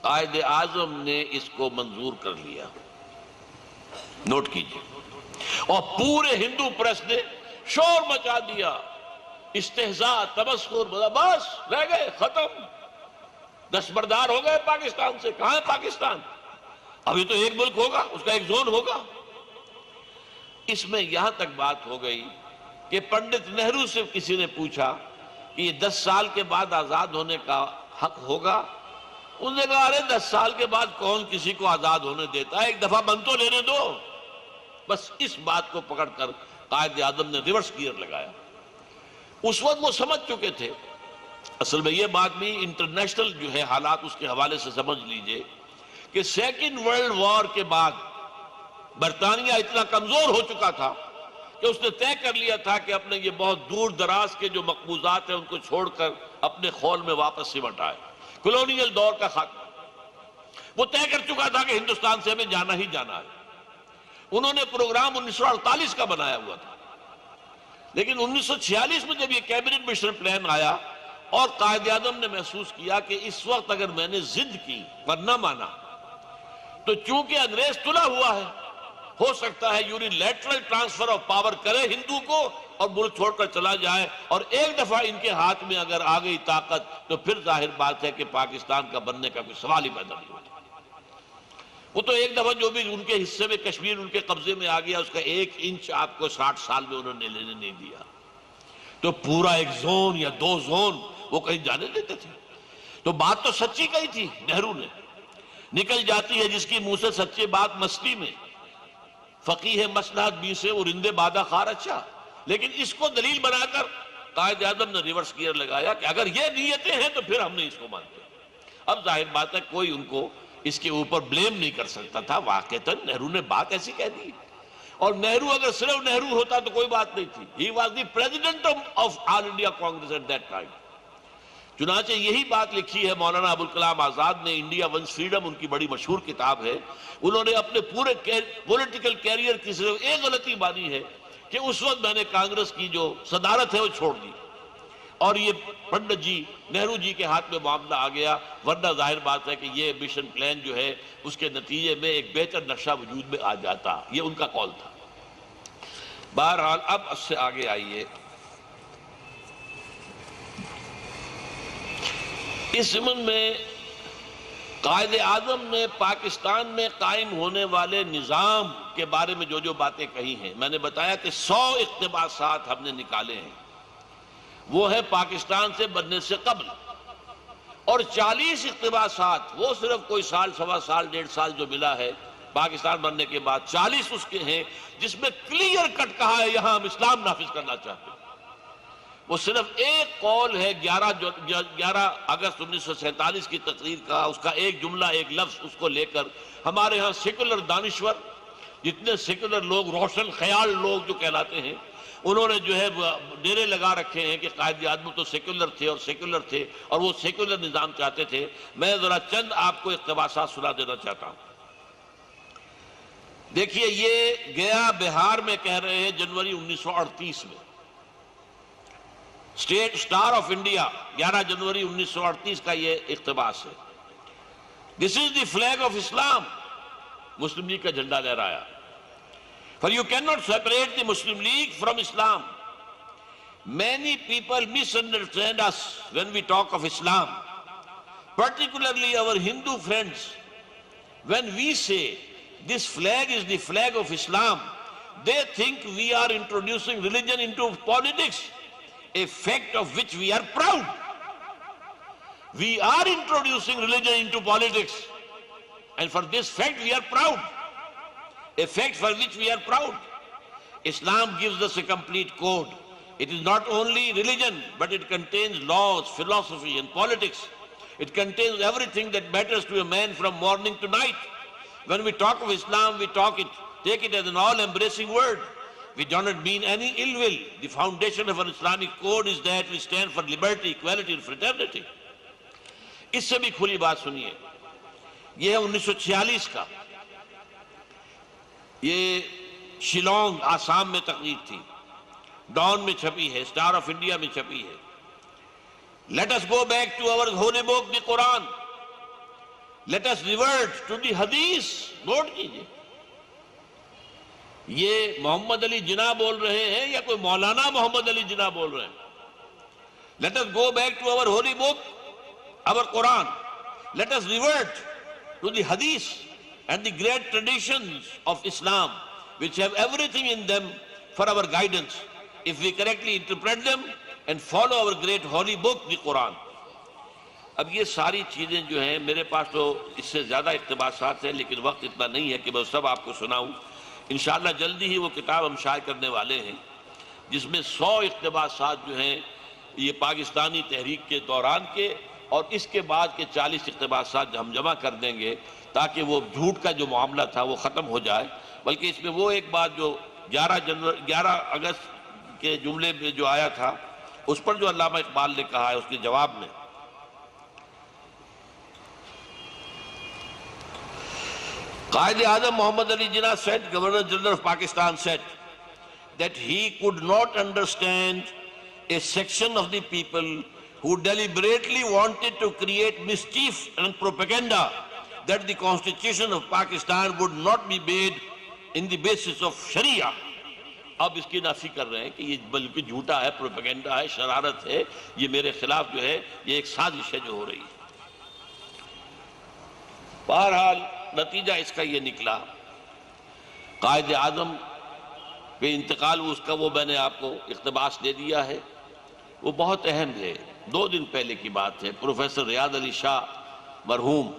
S2: قائد اعظم نے اس کو منظور کر لیا، نوٹ کیجئے، اور پورے ہندو پریس نے شور مچا دیا، استہزاء، تمسخر، بس رہ گئے، ختم، دستبردار ہو گئے پاکستان سے. کہاں ہے پاکستان؟ ابھی تو ایک ملک ہوگا، اس کا ایک زون ہوگا. اس میں یہاں تک بات ہو گئی کہ پنڈت نہرو سے کسی نے پوچھا کہ یہ 10 سال کے بعد آزاد ہونے کا حق ہوگا؟ انہوں نے کہا ارے 10 سال کے بعد کون کسی کو آزاد ہونے دیتا ہے، ایک دفعہ بن تو لینے دو. بس اس بات کو پکڑ کر قائد اعظم نے ریورس گیئر لگایا. اس وقت وہ سمجھ چکے تھے. اصل میں یہ بات بھی انٹرنیشنل جو ہے حالات اس کے حوالے سے سمجھ لیجئے کہ سیکنڈ ورلڈ وار کے بعد برطانیہ اتنا کمزور ہو چکا تھا کہ اس نے طے کر لیا تھا کہ اپنے یہ بہت دور دراز کے جو مقبوضات ہیں ان کو چھوڑ کر اپنے خول میں واپس سمٹ آئے. کلونیل دور کا خاتمہ وہ طے کر چکا تھا کہ ہندوستان سے ہمیں جانا ہی جانا ہے. انہوں نے پروگرام 1948 کا بنایا ہوا تھا، لیکن 1946 میں جب یہ کیبنٹ مشن پلان آیا اور قائد اعظم نے محسوس کیا کہ اس وقت اگر میں نے ضد کی پر نہ مانا تو چونکہ انگریز تلا ہوا ہے، ہو سکتا ہے یونیلیٹرل ٹرانسفر آف پاور کرے ہندو کو اور ملک چھوڑ کر چلا جائے، اور ایک دفعہ ان کے ہاتھ میں اگر آ گئی طاقت تو پھر ظاہر بات ہے کہ پاکستان کا بننے کا کوئی سوال ہی پیدا نہیں ہوتا. وہ تو ایک دفعہ جو بھی ان کے حصے میں کشمیر ان کے قبضے میں آ گیا، اس کا 1 انچ آپ کو 60 سال میں انہوں نے لینے نہیں دیا. تو پورا ایک زون یا 2 زون وہ کہیں جانے دیتے تھے. تو بات تو سچی کہی تھی نہرو نے، نکل جاتی ہے جس کی منہ سے سچی بات مستی میں، فقیہ مصلحت بھی سے ارندے بادہ خار اچھا. لیکن اس کو دلیل بنا کر قائد اعظم نے ریورس گیئر لگایا کہ اگر یہ نیتیں ہیں تو پھر ہم نہیں اس کو مانتے. اب ظاہر بات ہے کوئی ان کو اس کے اوپر بلیم نہیں کر سکتا تھا. واقعتاً نہرو نے بات ایسی کہہ دی، اور نہرو اگر صرف نہرو ہوتا تو کوئی بات نہیں تھی. He was the president of All India Congress at that time. چنانچہ یہی بات لکھی ہے مولانا ابوالکلام آزاد نے، انڈیا ونس فریڈم ان کی بڑی مشہور کتاب ہے. انہوں نے اپنے پورے پولیٹیکل کیریئر کی صرف ایک غلطی مانی ہے کہ اس وقت میں نے کانگریس کی جو صدارت ہے وہ چھوڑ دی اور یہ پنڈت جی نہرو جی کے ہاتھ میں معاملہ آ گیا. ورنہ ظاہر بات ہے کہ یہ مشن پلان جو ہے اس کے نتیجے میں ایک بہتر نقشہ وجود میں آ جاتا. یہ ان کا قول تھا. بہرحال اب اس سے آگے آئیے. اس ضمن میں قائد اعظم نے پاکستان میں قائم ہونے والے نظام کے بارے میں جو جو باتیں کہی ہیں، میں نے بتایا کہ 100 اقتباسات ہم نے نکالے ہیں. وہ ہے پاکستان سے بننے سے قبل، اور 40 اقتباسات وہ صرف کوئی سال، سوا سال، 1.5 سال جو ملا ہے پاکستان بننے کے بعد، 40 اس کے ہیں جس میں کلیئر کٹ کہا ہے یہاں ہم اسلام نافذ کرنا چاہتے ہیں. وہ صرف ایک قول ہے 11 اگست 1947 کی تقریر کا، اس کا ایک جملہ، ایک لفظ اس کو لے کر ہمارے ہاں سیکولر دانشور، جتنے سیکولر لوگ، روشن خیال لوگ جو کہلاتے ہیں، انہوں نے جو ہے ڈیرے لگا رکھے ہیں کہ قائد اعظم تو سیکولر تھے اور سیکولر تھے اور وہ سیکولر نظام چاہتے تھے. میں ذرا چند آپ کو اقتباسات سنا دینا چاہتا ہوں.
S1: دیکھیے یہ گیا بہار میں کہہ رہے ہیں جنوری 1938 میں، اسٹیٹ سٹار آف انڈیا 11 جنوری 1938 کا یہ اقتباس ہے. This is the flag of Islam, Muslim League کا جھنڈا لہرایا. For you cannot separate the Muslim League from Islam. Many people misunderstand us when we talk of Islam, particularly our Hindu friends. When we say this flag is the flag of Islam, they think we are introducing religion into politics, a fact of which we are proud. We are introducing religion into politics, and for this fact we are proud. A fact for which we are proud. Islam gives us a complete code. It is not only religion, but it contains laws, philosophy, and politics. It contains everything that matters to a man from morning to night. When we talk of Islam, we take it as an all-embracing word. We do not mean any ill will. The foundation of our Islamic code is that we stand for liberty, equality, and fraternity. اس سے بھی کھلی بات سنیے. یہ ہے 1946 کا. یہ شیلانگ آسام میں تقریر تھی، ڈان میں چھپی ہے، سٹار آف انڈیا میں چھپی ہے. Let us go back to our holy book, the Quran. Let us revert to the Hadith. Note کیجئے، یہ محمد علی جناح بول رہے ہیں یا کوئی مولانا محمد علی جناح بول رہے ہیں؟ Let us go back to our holy book, our Quran. Let us revert to the Hadith and the great traditions of Islam, which have everything in them for our guidance, if we correctly interpret them and follow our great holy book, the Quran. اب یہ ساری چیزیں جو ہیں میرے پاس تو اس سے زیادہ اقتباسات ہیں، لیکن وقت اتنا نہیں ہے کہ میں سب آپ کو سناؤں. انشاءاللہ جلدی ہی وہ کتاب ہم شائع کرنے والے ہیں، جس میں 100 اقتباسات جو ہیں یہ پاکستانی تحریک کے دوران کے اور اس کے بعد کے 40 اقتباسات ہم جمع کر دیں گے، تاکہ وہ جھوٹ کا جو معاملہ تھا وہ ختم ہو جائے. بلکہ اس میں وہ ایک بات جو 11 اگست کے جملے میں جو آیا تھا، اس پر جو علامہ اقبال نے کہا ہے اس کے جواب میں، قائد اعظم محمد Ali Jinnah said, Governor General of Pakistan said that he could not understand a section of the people who deliberately wanted to create mischief and propaganda that the Constitution of Pakistan would not be made in the basis of Sharia. اب اس کی نافی کر رہے ہیں کہ یہ بلکہ جھوٹا ہے، پروپیگنڈا ہے، شرارت ہے، یہ میرے خلاف جو ہے یہ ایک سازش ہے جو ہو رہی ہے. بہرحال نتیجہ اس کا یہ نکلا، قائد اعظم کے انتقال اس کا وہ میں نے آپ کو اقتباس دے دیا ہے، وہ بہت اہم ہے. 2 دن پہلے کی بات ہے، پروفیسر ریاض علی شاہ مرحوم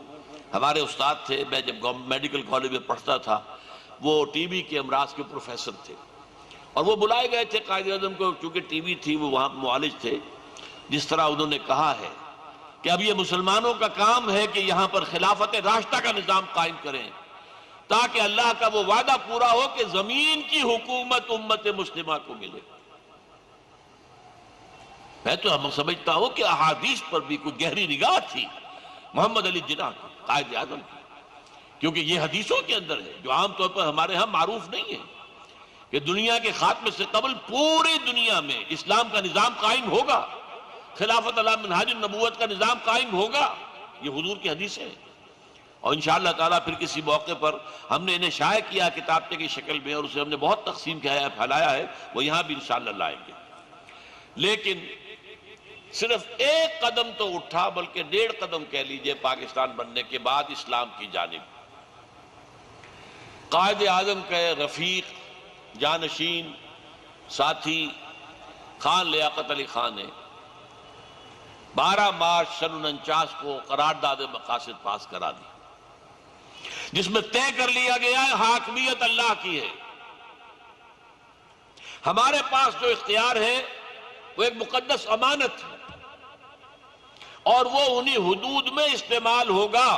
S1: ہمارے استاد تھے. میں جب میڈیکل کالج میں پڑھتا تھا، وہ ٹی بی کے امراض کے پروفیسر تھے، اور وہ بلائے گئے تھے قائد اعظم کو، چونکہ ٹی بی تھی، وہ وہاں معالج تھے. جس طرح انہوں نے کہا ہے کہ اب یہ مسلمانوں کا کام ہے کہ یہاں پر خلافت راشدہ کا نظام قائم کریں، تاکہ اللہ کا وہ وعدہ پورا ہو کہ زمین کی حکومت امت مسلمہ کو ملے. میں تو ہم سمجھتا ہوں کہ احادیث پر بھی کوئی گہری نگاہ تھی محمد علی جناح کی، قائد اعظم کی، کیونکہ یہ حدیثوں کے اندر ہے جو عام طور پر ہمارے ہاں معروف نہیں ہے کہ دنیا کے خاتمے سے قبل پوری دنیا میں اسلام کا نظام قائم ہوگا، خلافت علی منہاج النبوت کا نظام قائم ہوگا. یہ حضور کی حدیث ہے، اور انشاءاللہ تعالیٰ پھر کسی موقع پر ہم نے انہیں شائع کیا کتابچے کی شکل میں، اور اسے ہم نے بہت تقسیم کیا ہے، پھیلایا ہے، وہ یہاں بھی انشاءاللہ لائیں گے. لیکن صرف ایک قدم تو اٹھا، بلکہ 1.5 قدم کہہ لیجئے پاکستان بننے کے بعد اسلام کی جانب. قائد اعظم کے رفیق، جانشین، ساتھی خان لیاقت علی خان نے 12 مارچ 1949 کو قرارداد مقاصد پاس کرا دی، جس میں طے کر لیا گیا ہے حاکمیت اللہ کی ہے. ہمارے پاس جو اختیار ہے وہ ایک مقدس امانت ہے، اور وہ انہی حدود میں استعمال ہوگا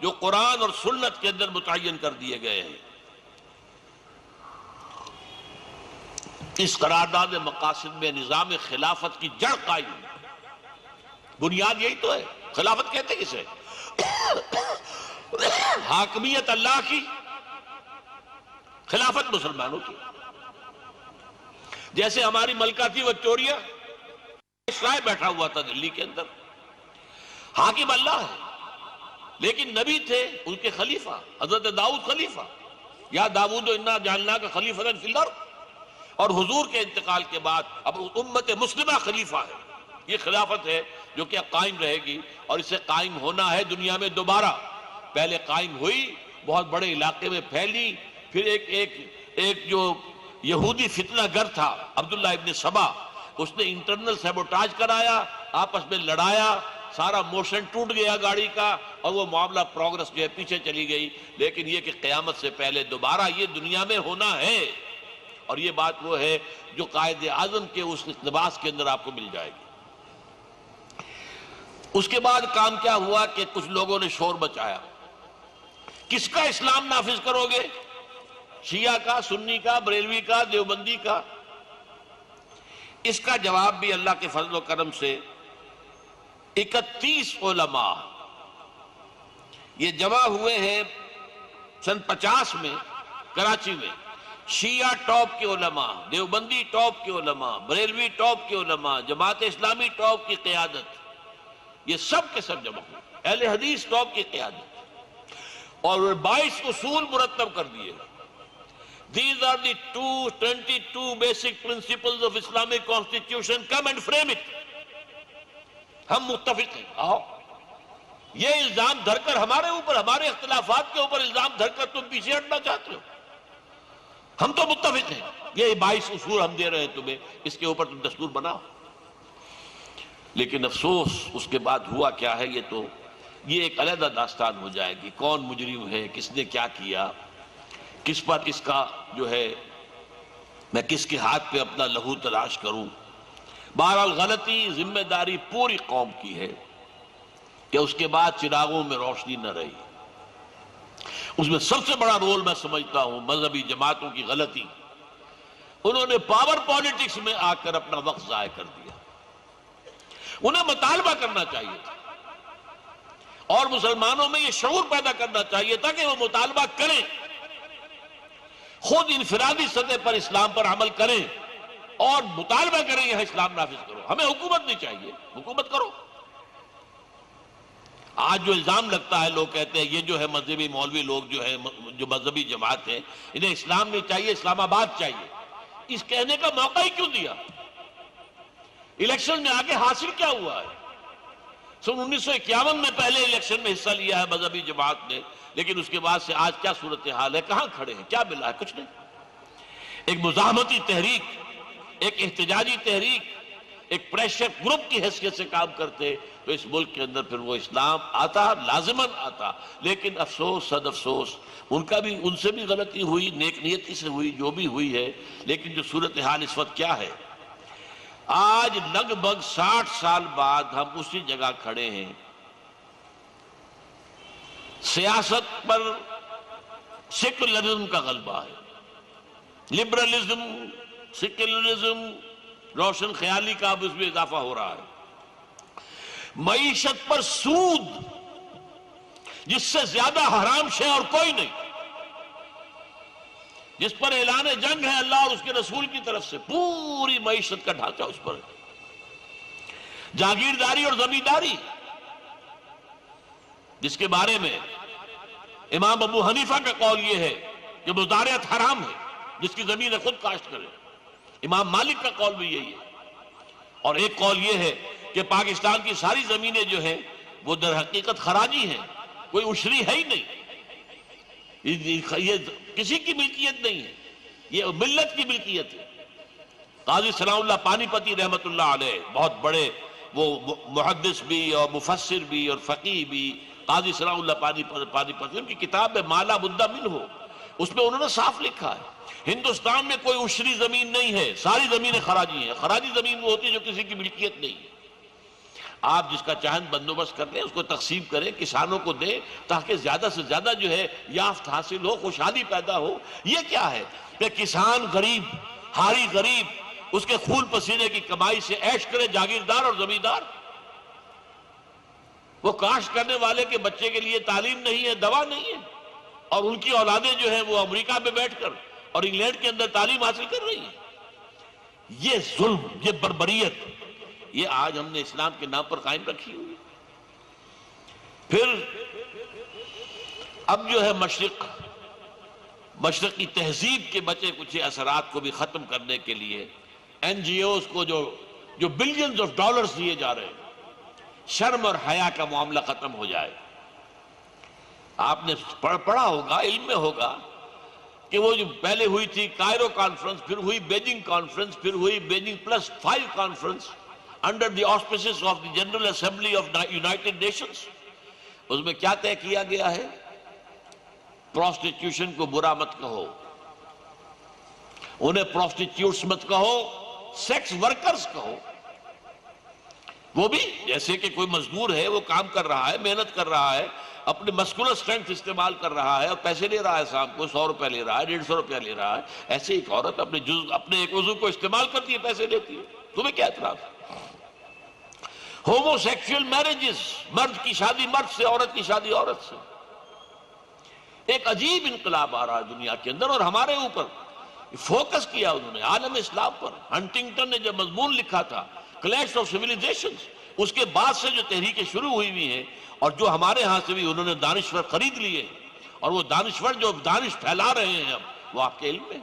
S1: جو قرآن اور سنت کے اندر متعین کر دیے گئے ہیں. اس قرارداد مقاصد میں نظام خلافت کی جڑ قائم ہے. بنیاد یہی تو ہے، خلافت کہتے کسے؟ حاکمیت اللہ کی خلافت مسلمانوں کی. جیسے ہماری ملکہ تھی وکٹوریہ، رائے بیٹھا ہوا تھا دلی کے اندر، حاکم اللہ ہے لیکن نبی تھے ان کے خلیفہ، حضرت داؤد خلیفہ، یا داؤد انا جعلناک خلیفۃ فی الارض، اور حضور کے انتقال کے بعد اب امت مسلمہ خلیفہ ہے. یہ خلافت ہے جو کہ قائم رہے گی، اور اسے قائم ہونا ہے دنیا میں دوبارہ. پہلے قائم ہوئی، بہت بڑے علاقے میں پھیلی، پھر ایک جو یہودی فتنہ گر تھا عبداللہ ابن سبا، اس نے انٹرنل سیبوٹاج کرایا، آپس میں لڑایا، سارا موشن ٹوٹ گیا گاڑی کا، اور وہ معاملہ پروگرس جو ہے پیچھے چلی گئی. لیکن یہ کہ قیامت سے پہلے دوبارہ یہ دنیا میں ہونا ہے، اور یہ بات وہ ہے جو قائد اعظم کے اس اقتباس کے اندر آپ کو مل جائے گی. اس کے بعد کام کیا ہوا کہ کچھ لوگوں نے شور بچایا، کس کا اسلام نافذ کرو گے؟ شیعہ کا، سنی کا، بریلوی کا، دیوبندی کا؟ اس کا جواب بھی اللہ کے فضل و کرم سے 31 علماء یہ جمع ہوئے ہیں سن 50 میں کراچی میں. شیعہ ٹاپ کے علماء، دیوبندی ٹاپ کے علماء، بریلوی ٹاپ کے علماء، جماعت اسلامی ٹاپ کی قیادت، یہ سب کے سب جمع ہوئے، اہل حدیث ٹاپ کی قیادت، اور 22 اصول مرتب کر دیے. These are the 22 basic principles of Islamic Constitution. Come and frame it. ہم متفق ہیں. آؤ یہ الزام دھر کر ہمارے اوپر، ہمارے اختلافات کے اوپر الزام دھر کر تم پیچھے ہٹنا چاہتے ہو. ہم تو متفق ہیں، یہ 22 اصول ہم دے رہے ہیں تمہیں، اس کے اوپر تم دستور بناؤ. لیکن افسوس اس کے بعد ہوا کیا ہے، یہ ایک علیحدہ داستان ہو جائے گی. کون مجرم ہے، کس نے کیا کیا، کس پر اس کا جو ہے میں کس کے ہاتھ پہ اپنا لہو تلاش کروں. بہرحال غلطی ذمہ داری پوری قوم کی ہے کہ اس کے بعد چراغوں میں روشنی نہ رہی. اس میں سب سے بڑا رول میں سمجھتا ہوں مذہبی جماعتوں کی غلطی. انہوں نے پاور پالیٹکس میں آ کر اپنا وقت ضائع کر دیا. انہیں مطالبہ کرنا چاہیے تھا، اور مسلمانوں میں یہ شعور پیدا کرنا چاہیے تھا کہ وہ مطالبہ کریں، خود انفرادی سطح پر اسلام پر عمل کریں اور مطالبہ کریں یہاں اسلام نافذ کرو. ہمیں حکومت نہیں چاہیے، حکومت کرو. آج جو الزام لگتا ہے، لوگ کہتے ہیں یہ جو ہے مذہبی مولوی لوگ جو ہے، جو مذہبی جماعت ہے، انہیں اسلام نہیں چاہیے، اسلام آباد چاہیے. اس کہنے کا موقع ہی کیوں دیا؟ الیکشن میں آگے حاصل کیا ہوا ہے؟ سن 1951 میں پہلے الیکشن میں حصہ لیا ہے مذہبی جماعت نے، لیکن اس کے بعد سے آج کیا صورتحال ہے، کہاں کھڑے ہیں، کیا ملا ہے؟ کچھ نہیں. ایک مزاحمتی تحریک، ایک احتجاجی تحریک، ایک پریشر گروپ کی حیثیت سے کام کرتے تو اس ملک کے اندر پھر وہ اسلام آتا، لازماً آتا. لیکن افسوس، صد افسوس، ان سے بھی غلطی ہوئی، نیک نیتی سے ہوئی، جو بھی ہوئی ہے. لیکن جو صورتحال اس وقت کیا ہے، آج لگ بھگ 60 سال بعد ہم اسی جگہ کھڑے ہیں. سیاست پر سیکولرزم کا غلبہ ہے، لبرلزم، سیکولرزم، روشن خیالی کا اب اس میں اضافہ ہو رہا ہے. معیشت پر سود، جس سے زیادہ حرام شے اور کوئی نہیں، جس پر اعلان جنگ ہے اللہ اور اس کے رسول کی طرف سے، پوری معیشت کا ڈھانچہ اس پر ہے. جاگیرداری اور زمینداری، جس کے بارے میں امام ابو حنیفہ کا قول یہ ہے کہ مزارعت حرام ہے، جس کی زمین خود کاشت کرے. امام مالک کا قول بھی یہی ہے. اور ایک قول یہ ہے کہ پاکستان کی ساری زمینیں جو ہیں وہ در حقیقت خراجی ہیں، کوئی عشری ہے ہی نہیں، یہ کسی کی ملکیت نہیں ہے، یہ ملت کی ملکیت ہے. قاضی ثناء اللہ پانی پتی رحمت اللہ علیہ، بہت بڑے وہ محدث بھی اور مفسر بھی اور فقیہ بھی، قاضی ثناء اللہ پانی پتی، ان کی کتاب ہے ما لا بد منہ، اس میں انہوں نے صاف لکھا ہے ہندوستان میں کوئی عشری زمین نہیں ہے، ساری زمینیں خراجی ہیں. خراجی زمین وہ ہوتی ہے جو کسی کی ملکیت نہیں ہے. آپ جس کا چاہن بندوبست کر لیں، اس کو تقسیم کریں، کسانوں کو دیں، تاکہ زیادہ سے زیادہ جو ہے یافت حاصل ہو، خوشحالی پیدا ہو. یہ کیا ہے کہ کسان غریب، ہاری غریب، اس کے خون پسینے کی کمائی سے عیش کرے جاگیردار اور زمیندار. وہ کاشت کرنے والے کے بچے کے لیے تعلیم نہیں ہے، دوا نہیں ہے، اور ان کی اولادیں جو ہیں وہ امریکہ میں بیٹھ کر اور انگلینڈ کے اندر تعلیم حاصل کر رہی ہیں. یہ ظلم، یہ بربریت، یہ آج ہم نے اسلام کے نام پر قائم رکھی ہوئی. پھر اب جو ہے مشرقی تہذیب کے بچے کچھ اثرات کو بھی ختم کرنے کے لیے این جی اوز کو جو بلینز آف ڈالرز دیے جا رہے ہیں، شرم اور حیا کا معاملہ ختم ہو جائے. آپ نے پڑھا ہوگا، علم میں ہوگا کہ وہ جو پہلے ہوئی تھی کائرو کانفرنس، پھر ہوئی بیجنگ کانفرنس، پھر ہوئی Beijing +5 conference under the auspices of the General Assembly of United Nations. اس میں کیا طے کیا گیا ہے؟ پروسٹیٹیوشن کو برا مت کہو، انہیں پروسٹیٹیوٹس مت کہو، سیکس ورکرز کہو. وہ بھی جیسے کہ کوئی مزدور ہے، وہ کام کر رہا ہے، محنت کر رہا ہے، اپنے مسکولر اسٹرینتھ استعمال کر رہا ہے اور پیسے لے رہا ہے، شام کو 100 روپے لے رہا ہے، 150 روپیہ لے رہا ہے. ایسے ایک عورت اپنے ایک عضو کو استعمال کرتی ہے، پیسے لیتی ہے. تمہیں کیا اعتراض؟ ہومو سیکشل میرجز، مرد کی شادی مرد سے، عورت کی شادی عورت سے. ایک عجیب انقلاب آ رہا ہے دنیا کے اندر، اور ہمارے اوپر فوکس کیا انہوں نے، عالم اسلام پر. ہنٹنگٹن نے جب مضمون لکھا تھا کلیش آف سیویلائزیشنز، اس کے بعد سے جو تحریکیں شروع ہوئی ہوئی ہیں، اور جو ہمارے ہاں سے بھی انہوں نے دانشور خرید لیے، اور وہ دانشور جو دانش پھیلا رہے ہیں اب، وہ آپ کے علم میں.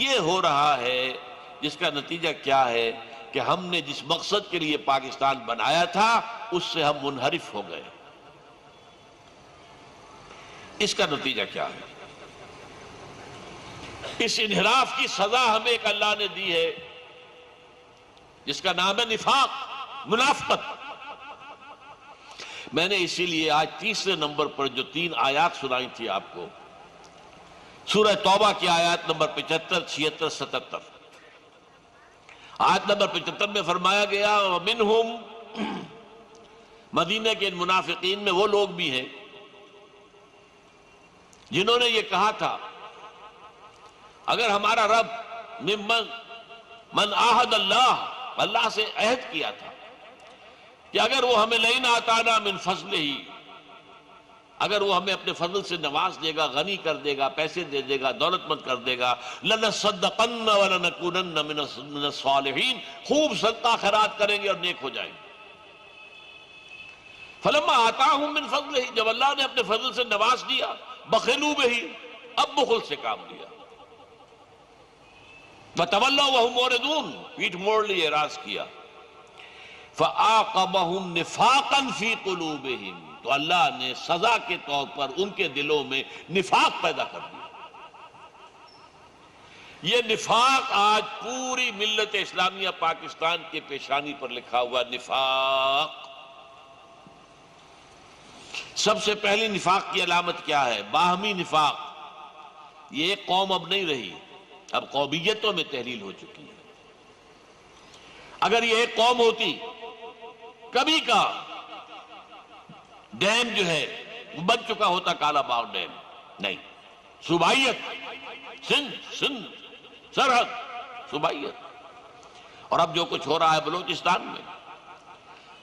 S1: یہ ہو رہا ہے، جس کا نتیجہ کیا ہے کہ ہم نے جس مقصد کے لیے پاکستان بنایا تھا اس سے ہم منحرف ہو گئے. اس کا نتیجہ کیا ہے؟ اس انحراف کی سزا ہمیں ایک اللہ نے دی ہے جس کا نام ہے نفاق، منافقت. میں نے اسی لیے آج تیسرے نمبر پر جو 3 آیات سنائی تھی آپ کو، سورہ توبہ کی آیات نمبر 75، 76، 77. آیت نمبر 75 میں فرمایا گیا وَمِنْهُمْ، مدینہ کے ان منافقین میں وہ لوگ بھی ہیں جنہوں نے یہ کہا تھا اگر ہمارا رب من عاہد اللہ سے عہد کیا تھا کہ اگر وہ ہمیں لئن آتانا من فضلہ، اگر وہ ہمیں اپنے فضل سے نواز دے گا، غنی کر دے گا، پیسے دے دے گا، دولت مند کر دے گا، لَنَصَّدَّقَنَّ وَلَنَكُونَنَّ مِنَ الصَّالِحِينَ، خوب صدقہ خیرات کریں گے اور نیک ہو جائیں گے. فَلَمَّا آتَاهُم مِّن فَضْلِهِ، جب اللہ نے اپنے فضل سے نواز دیا، بخلوا بِهِ، اب بخل سے کام لیا. وَتَوَلَّوْا وَهُمْ مُعْرِضُونَ، پیٹھ موڑ لیے، اعراض کیا. فَآقَبَهُمْ نِفَاقًا فِي قُلُوبِهِمْ، تو اللہ نے سزا کے طور پر ان کے دلوں میں نفاق پیدا کر دیا. یہ نفاق آج پوری ملت اسلامیہ پاکستان کے پیشانی پر لکھا ہوا نفاق. سب سے پہلی نفاق کی علامت کیا ہے؟ باہمی نفاق. یہ ایک قوم اب نہیں رہی، اب قومیتوں میں تحلیل ہو چکی ہے. اگر یہ ایک قوم ہوتی، کبھی کا ڈیم جو ہے وہ بن چکا ہوتا، کالا باغ ڈیم. نہیں، صوبائیت، سندھ سرحد صوبائیت. اور اب جو کچھ ہو رہا ہے بلوچستان میں،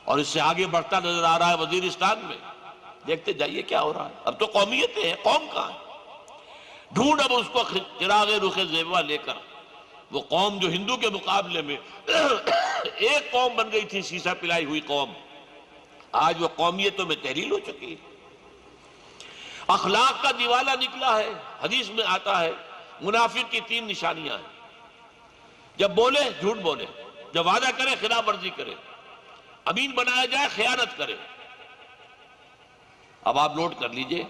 S1: اور اس سے آگے بڑھتا نظر آ رہا ہے وزیرستان میں، دیکھتے جائیے کیا ہو رہا ہے. اب تو قومیتیں ہیں، قوم کہاں ہے؟ ڈھونڈ اب اس کو چراغ رخ زیبا لے کر. وہ قوم جو ہندو کے مقابلے میں ایک قوم بن گئی تھی، سیسا پلائی ہوئی قوم، آج وہ قومیتوں میں تحلیل ہو چکی ہے. اخلاق کا دیوالہ نکلا ہے. حدیث میں آتا ہے منافق کی 3 نشانیاں ہیں. جب بولے جھوٹ بولے، جب وعدہ کرے خلاف ورزی کرے، امین بنایا جائے خیانت کرے. اب آپ نوٹ کر لیجئے،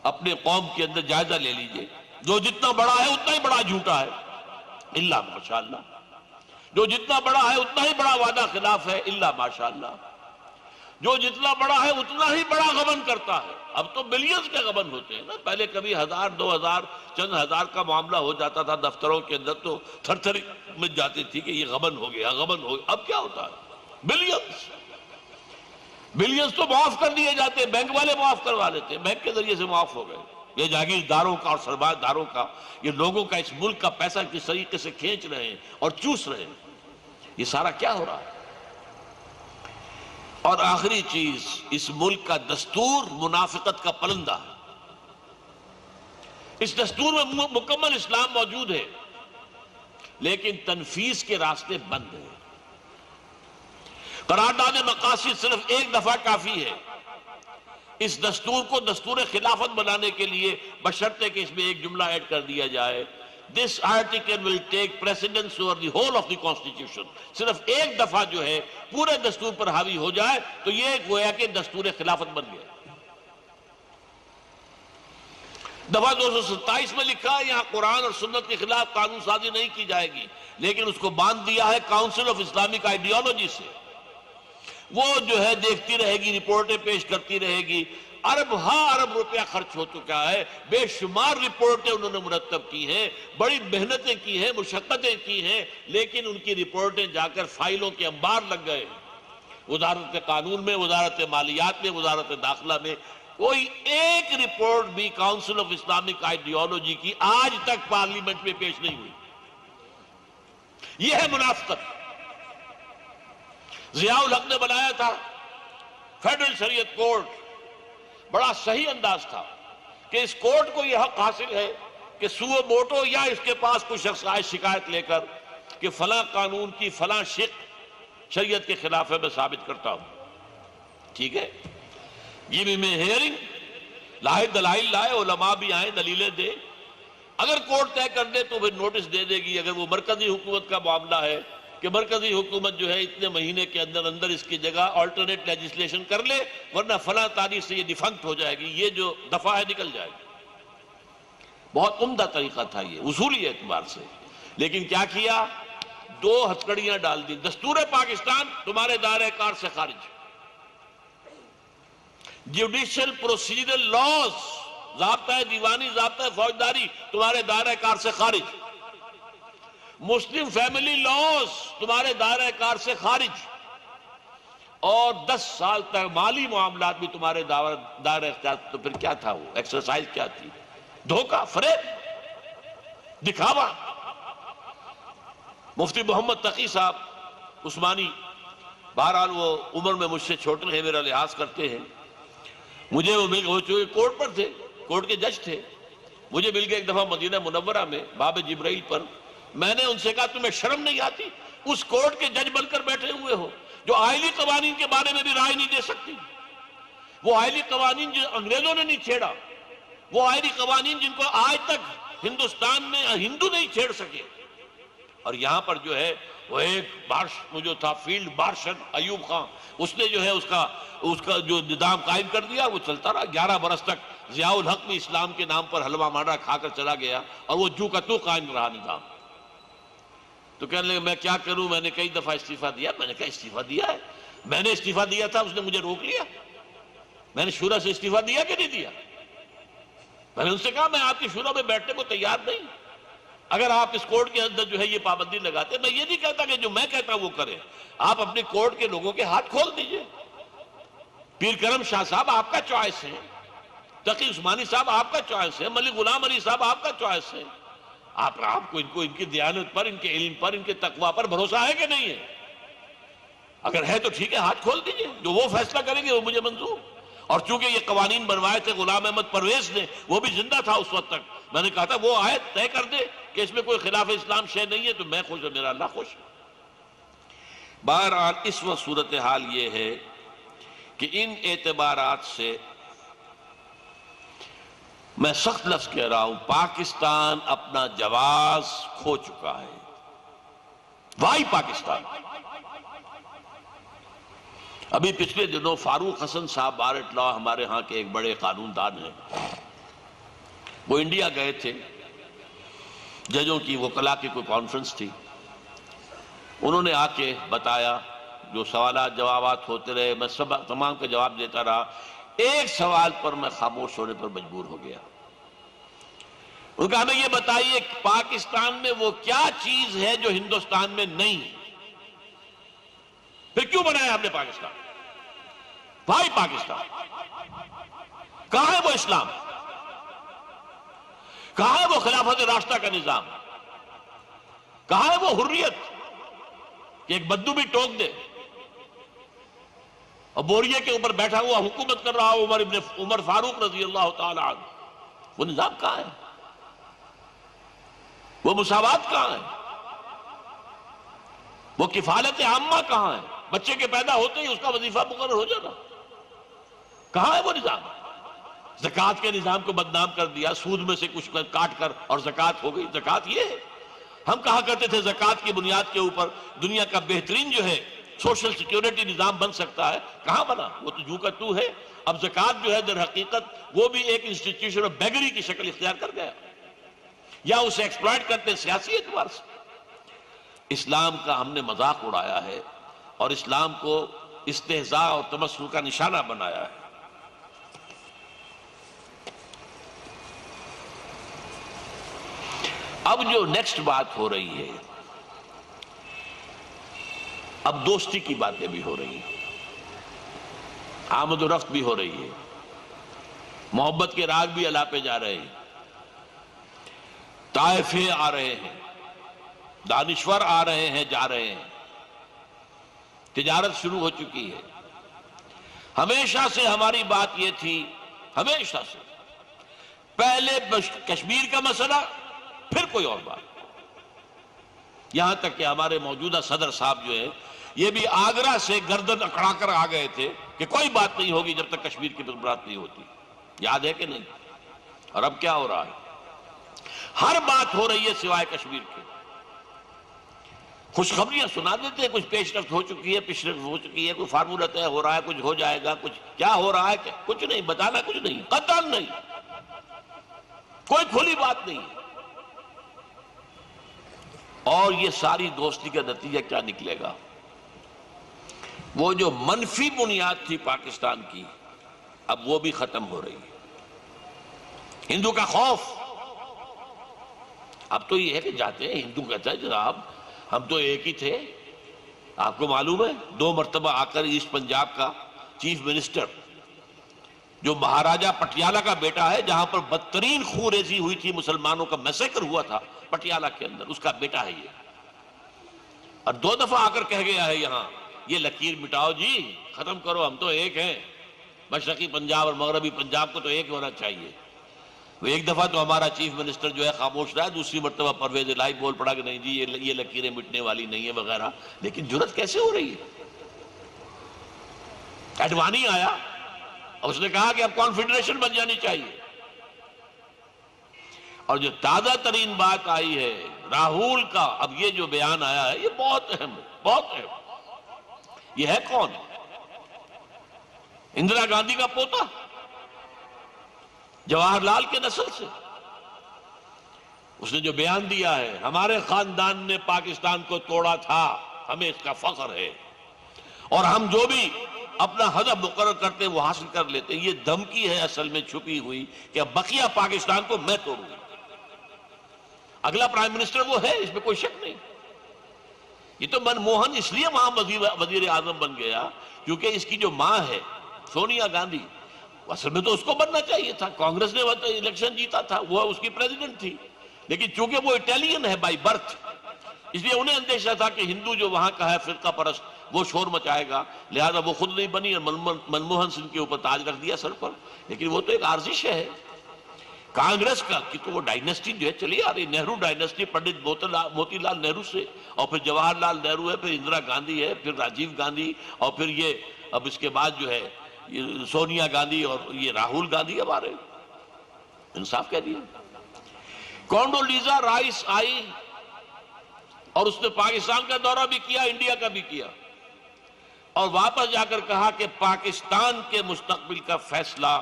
S1: اپنے قوم کے اندر جائزہ لے لیجئے، جو جتنا بڑا ہے اتنا ہی بڑا جھوٹا ہے، الا ماشاءاللہ. جو جتنا بڑا ہے اتنا ہی بڑا وعدہ خلاف ہے، الا ماشاءاللہ. جو جتنا بڑا ہے اتنا ہی بڑا غبن کرتا ہے. اب تو بلینز کے غبن ہوتے ہیں نا. پہلے کبھی 1000 2000 چند ہزار کا معاملہ ہو جاتا تھا دفتروں کے اندر تو تھر تھر مچ جاتی تھی کہ یہ غبن ہو گیا، غبن ہو گیا. اب کیا ہوتا ہے؟ بلینز تو معاف کر دیے جاتے ہیں، بینک والے معاف کروا لیتے ہیں، بینک کے ذریعے سے معاف ہو گئے. یہ جاگیرداروں کا اور سرمایہ داروں کا، یہ لوگوں کا اس ملک کا پیسہ کس طریقے سے کھینچ رہے ہیں اور چوس رہے ہیں. یہ سارا کیا ہو رہا ہے؟ اور آخری چیز، اس ملک کا دستور منافقت کا پلندہ ہے.
S2: اس دستور میں مکمل اسلام موجود ہے، لیکن تنفیذ کے راستے بند ہیں۔ قرارداد مقاصد صرف ایک دفعہ کافی ہے۔ اس دستور کو دستور خلافت بنانے کے لیے بشرطے کہ اس میں ایک جملہ ایڈ کر دیا جائے، This article will take precedence over the whole of the constitution۔ صرف ایک دفعہ جو ہے پورے دستور پر حاوی ہو جائے تو یہ گویا کہ دستور خلافت بن گیا۔ دفعہ 227 میں لکھا ہے یہاں قرآن اور سنت کے خلاف قانون سازی نہیں کی جائے گی، لیکن اس کو باندھ دیا ہے کاؤنسل آف اسلامک آئیڈیالوجی سے۔ وہ جو ہے دیکھتی رہے گی، رپورٹیں پیش کرتی رہے گی، ارب روپیہ خرچ ہو چکا ہے، بے شمار رپورٹیں انہوں نے مرتب کی ہیں، بڑی محنتیں کی ہیں، مشقتیں کی ہیں، لیکن ان کی رپورٹیں جا کر فائلوں کے انبار لگ گئے۔ وزارت قانون میں، وزارت مالیات میں، وزارت داخلہ میں کوئی ایک رپورٹ بھی کاؤنسل آف اسلامک آئیڈیالوجی کی آج تک پارلیمنٹ میں پیش نہیں ہوئی۔ یہ ہے منافقت۔ ضیاء الحق نے بنایا تھا فیڈرل شریعت کورٹ، بڑا صحیح انداز تھا کہ اس کورٹ کو یہ حق حاصل ہے کہ سو موٹو یا اس کے پاس کوئی شخص آئے شکایت لے کر کہ فلاں قانون کی فلاں شق شریعت کے خلاف ہے، میں ثابت کرتا ہوں۔ ٹھیک ہے، یہ بھی میں ہیئرنگ لائے، دلائل لائے، علماء بھی آئیں، دلیلیں دے، اگر کورٹ طے کر دے تو پھر نوٹس دے دے گی۔ اگر وہ مرکزی حکومت کا معاملہ ہے کہ مرکزی حکومت جو ہے اتنے مہینے کے اندر اندر اس کی جگہ آلٹرنیٹ لیجسلیشن کر لے، ورنہ فلاں تاریخ سے یہ ڈیفنکٹ ہو جائے گی، یہ جو دفعہ ہے نکل جائے گی۔ بہت عمدہ طریقہ تھا یہ اصولی اعتبار سے، لیکن کیا کیا؟ دو ہتھکڑیاں ڈال دی۔ دستور پاکستان تمہارے دائرہ کار سے خارج، جوڈیشل پروسیجرل لاز، ضابطہ دیوانی، ضابطہ فوجداری تمہارے دائرہ کار سے خارج، مسلم فیملی لاز تمہارے دائرہ کار سے خارج، اور 10 سال تک مالی معاملات بھی تمہارے دائرہ اختیار۔ تو پھر کیا تھا وہ ایکسرسائز؟ کیا تھی؟ دھوکہ، فریب، دکھاوا۔ مفتی محمد تقی صاحب عثمانی، بہرحال وہ عمر میں مجھ سے چھوٹے ہیں، میرا لحاظ کرتے ہیں، مجھے وہ مل گئے، کورٹ پر تھے، کورٹ کے جج تھے، مجھے مل گئے ایک دفعہ مدینہ منورہ میں باب جبرائیل پر۔ میں نے ان سے کہا تمہیں شرم نہیں آتی؟ اس کورٹ کے جج بن کر بیٹھے ہوئے ہو جو آئلی قوانین کے بارے میں بھی رائے نہیں دے سکتی، وہ آئلی قوانین جو انگریزوں نے نہیں چھیڑا، وہ آئلی قوانین جن کو آج تک ہندوستان میں ہندو نہیں چھیڑ سکے، اور یہاں پر جو ہے وہ ایک جو تھا فیلڈ مارشل ایوب خان، اس نے جو ہے اس کا جو نظام قائم کر دیا، وہ چلتا رہا 11 برس تک۔ ضیاء الحق بھی اسلام کے نام پر حلوہ مارا کھا کر چلا گیا، اور وہ جو کا تو قائم رہا نظام۔ تو کہنے لگے میں کیا کروں؟ میں نے کئی دفعہ استعفیٰ دیا۔ میں نے کہا استعفیٰ دیا ہے؟ میں نے استعفیٰ دیا تھا، اس نے مجھے روک لیا۔ میں نے شورا سے استعفیٰ دیا کہ نہیں دیا؟ میں نے ان سے کہا میں آپ کی شورا میں بیٹھنے کو تیار نہیں، اگر آپ اس کورٹ کے اندر جو ہے یہ پابندی لگاتے۔ میں یہ نہیں کہتا کہ جو میں کہتا ہوں وہ کریں، آپ اپنے کورٹ کے لوگوں کے ہاتھ کھول دیجئے۔ پیر کرم شاہ صاحب آپ کا چوائس ہے، تقی عثمانی صاحب آپ کا چوائس ہے، ملک غلام علی صاحب آپ کا چوائس ہے۔ آپ کو ان کی دیانت پر، ان کے علم پر، ان کے تقوی پر بھروسہ ہے کہ نہیں ہے؟ اگر ہے تو ٹھیک ہے، ہاتھ کھول دیجئے، جو وہ فیصلہ کریں گے وہ مجھے منظور۔ اور چونکہ یہ قوانین بنوائے تھے غلام احمد پرویز نے، وہ بھی زندہ تھا اس وقت تک، میں نے کہا تھا وہ آیت طے کر دے کہ اس میں کوئی خلاف اسلام شے نہیں ہے تو میں خوش ہوں، میرا اللہ خوش ہے۔ بہرحال اس وقت صورتحال یہ ہے کہ ان اعتبارات سے میں سخت لفظ کہہ رہا ہوں، پاکستان اپنا جواز کھو چکا ہے۔ وائی پاکستان۔ ابھی پچھلے دنوں فاروق حسن صاحب بارٹ لا ہمارے ہاں کے ایک بڑے قانون دان ہیں، وہ انڈیا گئے تھے، ججوں کی وکلاء کی کوئی کانفرنس تھی، انہوں نے آ کے بتایا، جو سوالات جوابات ہوتے رہے، میں تمام کا جواب دیتا رہا، ایک سوال پر میں خاموش ہونے پر مجبور ہو گیا۔ ان کا ہمیں یہ بتائیے کہ پاکستان میں وہ کیا چیز ہے جو ہندوستان میں نہیں، پھر کیوں بنایا ہم نے پاکستان؟ بھائی پاکستان کہاں ہے وہ اسلام؟ کہاں ہے وہ خلافت راستہ کا نظام؟ کہاں ہے وہ حریت کہ ایک بدو بھی ٹوک دے اور بوریے کے اوپر بیٹھا ہوا حکومت کر رہا ہو عمر فاروق رضی اللہ تعالی عنہ؟ وہ نظام کہاں ہے؟
S1: وہ مساوات کہاں ہے؟ وہ کفالت عامہ کہاں ہے؟ بچے کے پیدا ہوتے ہی اس کا وظیفہ مقرر ہو جانا، کہاں ہے وہ نظام؟ زکوٰۃ کے نظام کو بدنام کر دیا، سود میں سے کچھ کاٹ کر اور زکوٰۃ ہو گئی۔ زکوٰۃ یہ ہے، ہم کہا کرتے تھے زکوٰۃ کی بنیاد کے اوپر دنیا کا بہترین جو ہے سوشل سیکیورٹی نظام بن سکتا ہے، کہاں بنا؟ وہ تو جو کا تو ہے۔ اب زکوٰۃ جو ہے در حقیقت وہ بھی ایک انسٹیٹیوشن آف بیگری کی شکل اختیار کر گیا، یا اسے ایکسپلائٹ کرتے ہیں سیاسی اعتبار سے۔ اسلام کا ہم نے مذاق اڑایا ہے اور اسلام کو استہزاء اور تمسخر کا نشانہ بنایا ہے۔ اب جو نیکسٹ بات ہو رہی ہے، اب دوستی کی باتیں بھی ہو رہی ہیں، آمد و رفت بھی ہو رہی ہے، محبت کے راگ بھی الاپے جا رہے ہیں، طائفے آ رہے ہیں، دانشور آ رہے ہیں، جا رہے ہیں، تجارت شروع ہو چکی ہے۔ ہمیشہ سے ہماری بات یہ تھی، ہمیشہ سے، پہلے کشمیر کا مسئلہ پھر کوئی اور بات، یہاں تک کہ ہمارے موجودہ صدر صاحب جو ہے یہ بھی آگرہ سے گردن اکڑا کر آ گئے تھے کہ کوئی بات نہیں ہوگی جب تک کشمیر کی بات نہیں ہوتی، یاد ہے کہ نہیں؟ اور اب کیا ہو رہا ہے؟ ہر بات ہو رہی ہے سوائے کشمیر کے۔ خوشخبریاں سنا دیتے ہیں، کچھ پیش رفت ہو چکی ہے، پیش رفت ہو چکی ہے، کوئی فارمولہ طے ہو رہا ہے، کچھ ہو جائے گا، کچھ کیا ہو رہا ہے، کچھ نہیں بتانا، کچھ نہیں، قطعاً نہیں، کوئی کھلی بات نہیں۔ اور یہ ساری دوستی کا نتیجہ کیا نکلے گا؟ وہ جو منفی بنیاد تھی پاکستان کی، اب وہ بھی ختم ہو رہی ہے۔ ہندو کا خوف، اب تو یہ ہے کہ جاتے ہیں ہندو کہتا ہے جناب ہم تو ایک ہی تھے، آپ کو معلوم ہے 2 مرتبہ آ کر ایسٹ پنجاب کا چیف منسٹر، جو مہاراجہ پٹیالہ کا بیٹا ہے، جہاں پر بدترین خون ریزی ہوئی تھی، مسلمانوں کا میسیکر ہوا تھا پٹیالہ کے اندر، اس کا بیٹا ہے یہ، اور 2 دفعہ آ کر کہہ گیا ہے یہاں یہ لکیر مٹاؤ جی، ختم کرو، ہم تو ایک ہیں، مشرقی پنجاب اور مغربی پنجاب کو تو ایک ہونا چاہیے۔ وہ ایک دفعہ تو ہمارا چیف منسٹر جو ہے خاموش رہا، دوسری مرتبہ پرویز الہی بول پڑا کہ نہیں جی یہ لکیریں مٹنے والی نہیں ہیں وغیرہ، لیکن جرت کیسے ہو رہی ہے؟ ایڈوانی آیا اور اس نے کہا کہ اب کانفیڈریشن بن جانی چاہیے، اور جو تازہ ترین بات آئی ہے راہول کا، اب یہ جو بیان آیا ہے یہ بہت اہم ہے، بہت اہم۔ یہ ہے کون؟ اندرا گاندھی کا پوتا، جواہر لال کے نسل سے۔ اس نے جو بیان دیا ہے، ہمارے خاندان نے پاکستان کو توڑا تھا، ہمیں اس کا فخر ہے، اور ہم جو بھی اپنا ہدف مقرر کرتے ہیں وہ حاصل کر لیتے ہیں۔ یہ دھمکی ہے اصل میں چھپی ہوئی کہ اب بقیہ پاکستان کو میں توڑوں گا۔ اگلا پرائم منسٹر وہ ہے، اس میں کوئی شک نہیں۔ یہ تو منموہن اس لیے وہاں وزیر اعظم بن گیا کیونکہ اس کی جو ماں ہے سونیا گاندھی، اصل میں تو اس کو بننا چاہیے تھا، کانگریس نے الیکشن جیتا تھا، وہ اس کی پریزیڈنٹ تھی، لیکن چونکہ وہ اٹیلین ہے بائی برتھ، اس لیے انہیں اندیشہ تھا کہ ہندو جو وہاں کا ہے فرقہ پرست وہ شور مچائے گا، لہذا وہ خود نہیں بنی اور منموہن سنگھ کے اوپر تاج رکھ دیا سر پر۔ لیکن وہ تو ایک عارضی شے ہے کانگریس کا، کہ تو وہ ڈائنیسٹی جو ہے چلی آ رہی، نہرو ڈائنیسٹی، پنڈت موتی لال نہرو سے، اور پھر جواہر لال نہرو ہے، پھر اندرا گاندھی ہے، پھر راجیو گاندھی، اور پھر یہ اب اس کے بعد جو ہے سونیا گاندھی اور یہ راہل گاندھی اب آ رہے ہیں۔ انصاف کہہ دیا۔ کونڈولیزا رائس آئی اور اس نے پاکستان کا دورہ بھی کیا، انڈیا کا بھی کیا، اور واپس جا کر کہا کہ پاکستان کے مستقبل کا فیصلہ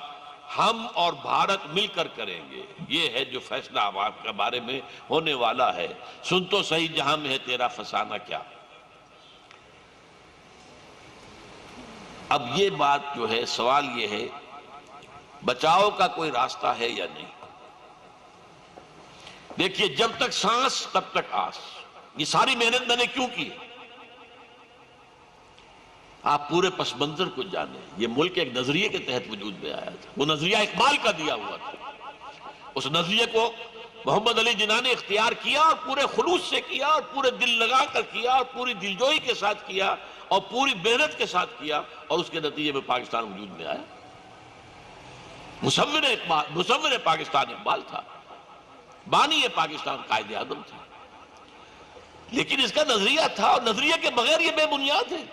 S1: ہم اور بھارت مل کر کریں گے، یہ ہے جو فیصلہ عوام کے بارے میں ہونے والا ہے۔ سن تو صحیح جہاں میں ہے تیرا فسانہ کیا۔ اب یہ بات جو ہے، سوال یہ ہے بچاؤ کا کوئی راستہ ہے یا نہیں؟ دیکھیے جب تک سانس تب تک آس، یہ ساری محنت میں نے کیوں کی؟ آپ پورے پس منظر کو جانیں، یہ ملک ایک نظریے کے تحت وجود میں آیا تھا، وہ نظریہ اقبال کا دیا ہوا تھا، اس نظریے کو محمد علی جناح نے اختیار کیا اور پورے خلوص سے کیا اور پورے دل لگا کر کیا اور پوری دلجوئی کے ساتھ کیا اور پوری محنت کے ساتھ کیا، اور اس کے نتیجے میں پاکستان وجود میں آیا۔ مصور پاکستان اقبال تھا، بانی پاکستان قائد اعظم تھے، لیکن اس کا نظریہ تھا، اور نظریے کے بغیر یہ بے بنیاد ہے،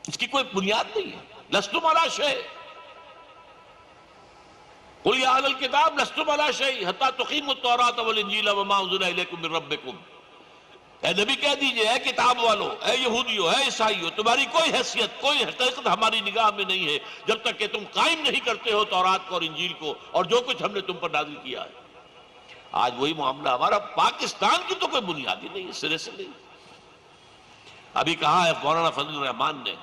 S1: اس کی کوئی بنیاد نہیں ہے۔ لستم علی شیء، قل یا اہل الکتاب لستم علی شیء حتی تقیموا التوراۃ والانجیل وما انزل الیکم من ربکم، اے نبی کہہ دیجئے، اے کتاب والو، اے یہودیو، اے عیسائیو، تمہاری کوئی حیثیت، کوئی حقیقت ہماری نگاہ میں نہیں ہے جب تک کہ تم قائم نہیں کرتے ہو تورات کو اور انجیل کو اور جو کچھ ہم نے تم پر نازل کیا ہے۔ آج وہی معاملہ ہمارا، پاکستان کی تو کوئی بنیاد ہی نہیں ہے، سرے سے نہیں۔ ابھی کہا ہے مولانا فضل الرحمان نے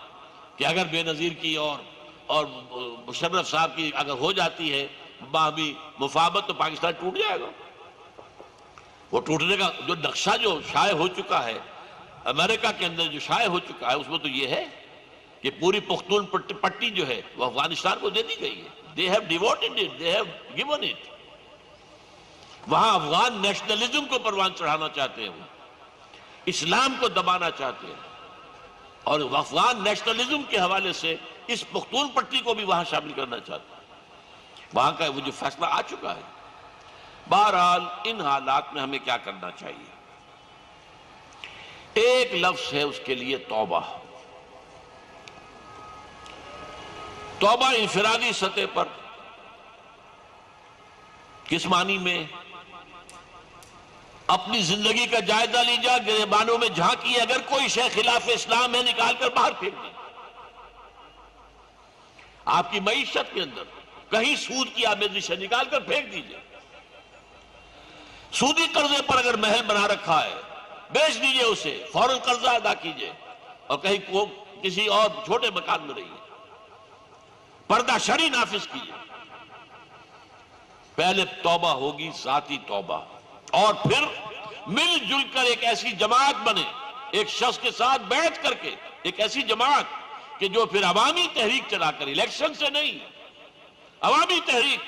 S1: کہ اگر بے نظیر کی اور مشرف صاحب کی اگر ہو جاتی ہے باہمی مفاہمت تو پاکستان ٹوٹ جائے گا۔ وہ ٹوٹنے کا جو نقشہ جو شائع ہو چکا ہے امریکہ کے اندر، جو شائع ہو چکا ہے، اس میں تو یہ ہے کہ پوری پختون پٹی جو ہے وہ افغانستان کو دے دی گئی ہے۔ They have devoted it, they have given it۔ وہاں افغان نیشنلزم کو پروان چڑھانا چاہتے ہیں، وہ اسلام کو دبانا چاہتے ہیں، اور افغان نیشنلزم کے حوالے سے اس پختون پٹی کو بھی وہاں شامل کرنا چاہتے ہیں۔ وہاں کا وہ جو فیصلہ آ چکا ہے۔ بہرحال ان حالات میں ہمیں کیا کرنا چاہیے؟ ایک لفظ ہے اس کے لیے، توبہ۔ توبہ انفرادی سطح پر کس معنی میں؟ اپنی زندگی کا جائزہ لیجیے، گریبانوں میں جھانکیے، اگر کوئی شے خلاف اسلام ہے نکال کر باہر پھینک دیں۔ آپ کی معیشت کے اندر کہیں سود کی آمیزش ہے، نکال کر پھینک دیجیے۔ سودی قرضے پر اگر محل بنا رکھا ہے، بیچ دیجئے اسے، فوراً قرضہ ادا کیجئے، اور کہیں کسی اور چھوٹے مکان میں رہیے۔ پردہ شرعی نافذ کیجئے۔ پہلے توبہ ہوگی، ذاتی توبہ، اور پھر مل جل کر ایک ایسی جماعت بنے، ایک شخص کے ساتھ بیٹھ کر کے ایک ایسی جماعت کہ جو پھر عوامی تحریک چلا کر، الیکشن سے نہیں، عوامی تحریک،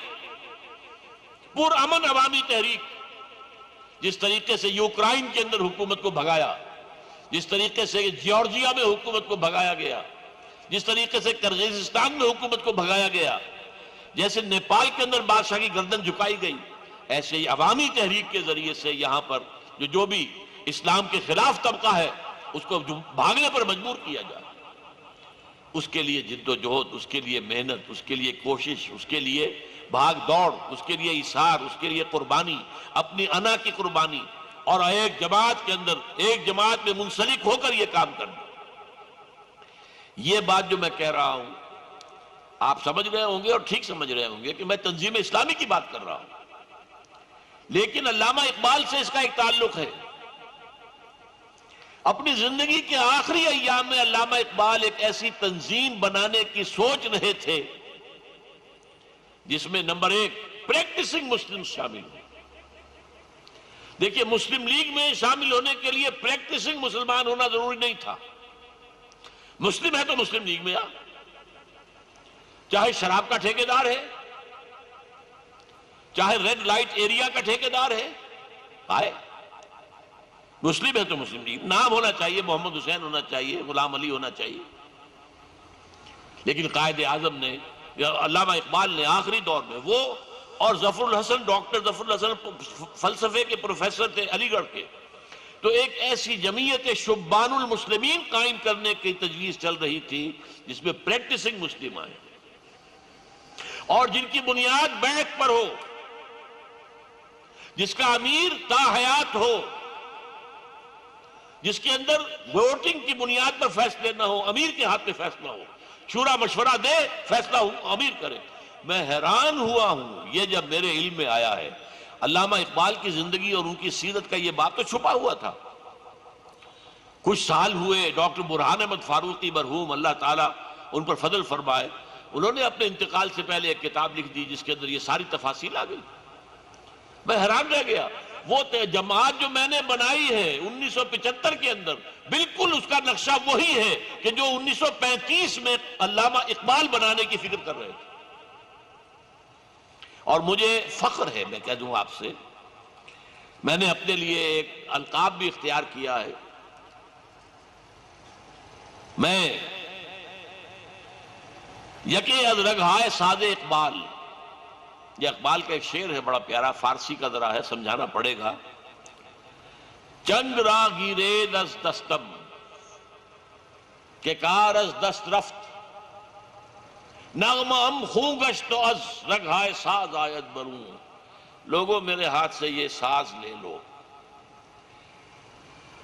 S1: پرامن عوامی تحریک، جس طریقے سے یوکرائن کے اندر حکومت کو بھگایا، جس طریقے سے جارجیا میں حکومت کو بھگایا گیا، جس طریقے سے کرغزستان میں حکومت کو بھگایا گیا، جیسے نیپال کے اندر بادشاہ کی گردن جھکائی گئی، ایسے ہی عوامی تحریک کے ذریعے سے یہاں پر جو بھی اسلام کے خلاف طبقہ ہے اس کو بھاگنے پر مجبور کیا جائے۔ اس کے لیے جد و جہد، اس کے لیے محنت، اس کے لیے کوشش، اس کے لیے بھاگ دوڑ، اس کے لیے ایثار، اس کے لیے قربانی، اپنی انا کی قربانی، اور ایک جماعت کے اندر، ایک جماعت میں منسلک ہو کر یہ کام کرنا۔ یہ بات جو میں کہہ رہا ہوں آپ سمجھ رہے ہوں گے، اور ٹھیک سمجھ رہے ہوں گے کہ میں تنظیم اسلامی کی بات کر رہا ہوں، لیکن علامہ اقبال سے اس کا ایک تعلق ہے۔ اپنی زندگی کے آخری ایام میں علامہ اقبال ایک ایسی تنظیم بنانے کی سوچ رہے تھے جس میں نمبر 1 پریکٹسنگ مسلم شامل ہو۔ دیکھیے، مسلم لیگ میں شامل ہونے کے لیے پریکٹسنگ مسلمان ہونا ضروری نہیں تھا۔ مسلم ہے تو مسلم لیگ میں چاہے شراب کا ٹھیکیدار ہے، چاہے ریڈ لائٹ ایریا کا ٹھیکیدار ہے، آئے۔ مسلم ہے تو مسلم لیگ، نام ہونا چاہیے، محمد حسین ہونا چاہیے، غلام علی ہونا چاہیے۔ لیکن قائد اعظم نے، علامہ اقبال نے آخری دور میں، وہ اور ظفر الحسن، ڈاکٹر ظفر الحسن فلسفے کے پروفیسر تھے علی گڑھ کے، تو ایک ایسی جمعیت شبان المسلمین قائم کرنے کی تجویز چل رہی تھی جس میں پریکٹسنگ مسلم آئے، اور جن کی بنیاد بیعت پر ہو، جس کا امیر تا حیات ہو، جس کے اندر ووٹنگ کی بنیاد پر فیصلے نہ ہو، امیر کے ہاتھ میں فیصلہ ہو، شورا مشورہ دے، فیصلہ امیر کرے۔ میں حیران ہوا ہوں یہ جب میرے علم میں آیا ہے۔ علامہ اقبال کی زندگی اور ان کی سیرت کا یہ بات تو چھپا ہوا تھا۔ کچھ سال ہوئے، ڈاکٹر برہان احمد فاروقی مرحوم، اللہ تعالیٰ ان پر فضل فرمائے، انہوں نے اپنے انتقال سے پہلے ایک کتاب لکھ دی جس کے اندر یہ ساری تفاصیل آ گئی۔ میں حیران رہ گیا، وہ جماعت جو میں نے بنائی ہے 1975 کے اندر، بالکل اس کا نقشہ وہی ہے کہ جو 1935 میں علامہ اقبال بنانے کی فکر کر رہے تھے۔ اور مجھے فخر ہے، میں کہہ دوں آپ سے، میں نے اپنے لیے ایک القاب بھی اختیار کیا ہے۔ میں یکے از رگ ہائے ساد اقبال،
S2: یہ اقبال کا ایک شعر ہے بڑا پیارا، فارسی کا ذرا ہے، سمجھانا پڑے گا. چند را گیرید از دستم کہ کار از دست رفت، نغمہ ہم خوں گشت و از رگھائے ساز آیت بروں. لوگوں میرے ہاتھ سے یہ ساز لے لو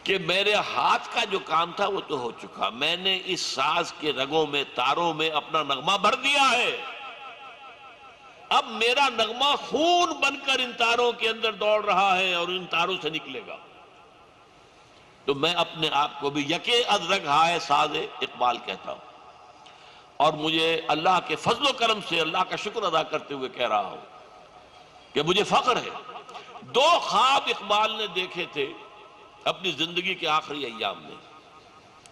S2: کہ میرے ہاتھ کا جو کام تھا وہ تو ہو چکا، میں نے اس ساز کے رگوں میں، تاروں میں اپنا نغمہ بھر دیا ہے. اب میرا نغمہ خون بن کر ان تاروں کے اندر دوڑ رہا ہے اور ان تاروں سے نکلے گا. تو میں اپنے آپ کو بھی یکے از رگھائے ساز اقبال کہتا ہوں، اور مجھے اللہ کے فضل و کرم سے اللہ کا شکر ادا کرتے ہوئے کہہ رہا ہوں کہ مجھے فخر ہے. 2 خواب اقبال نے دیکھے تھے اپنی زندگی کے آخری ایام میں،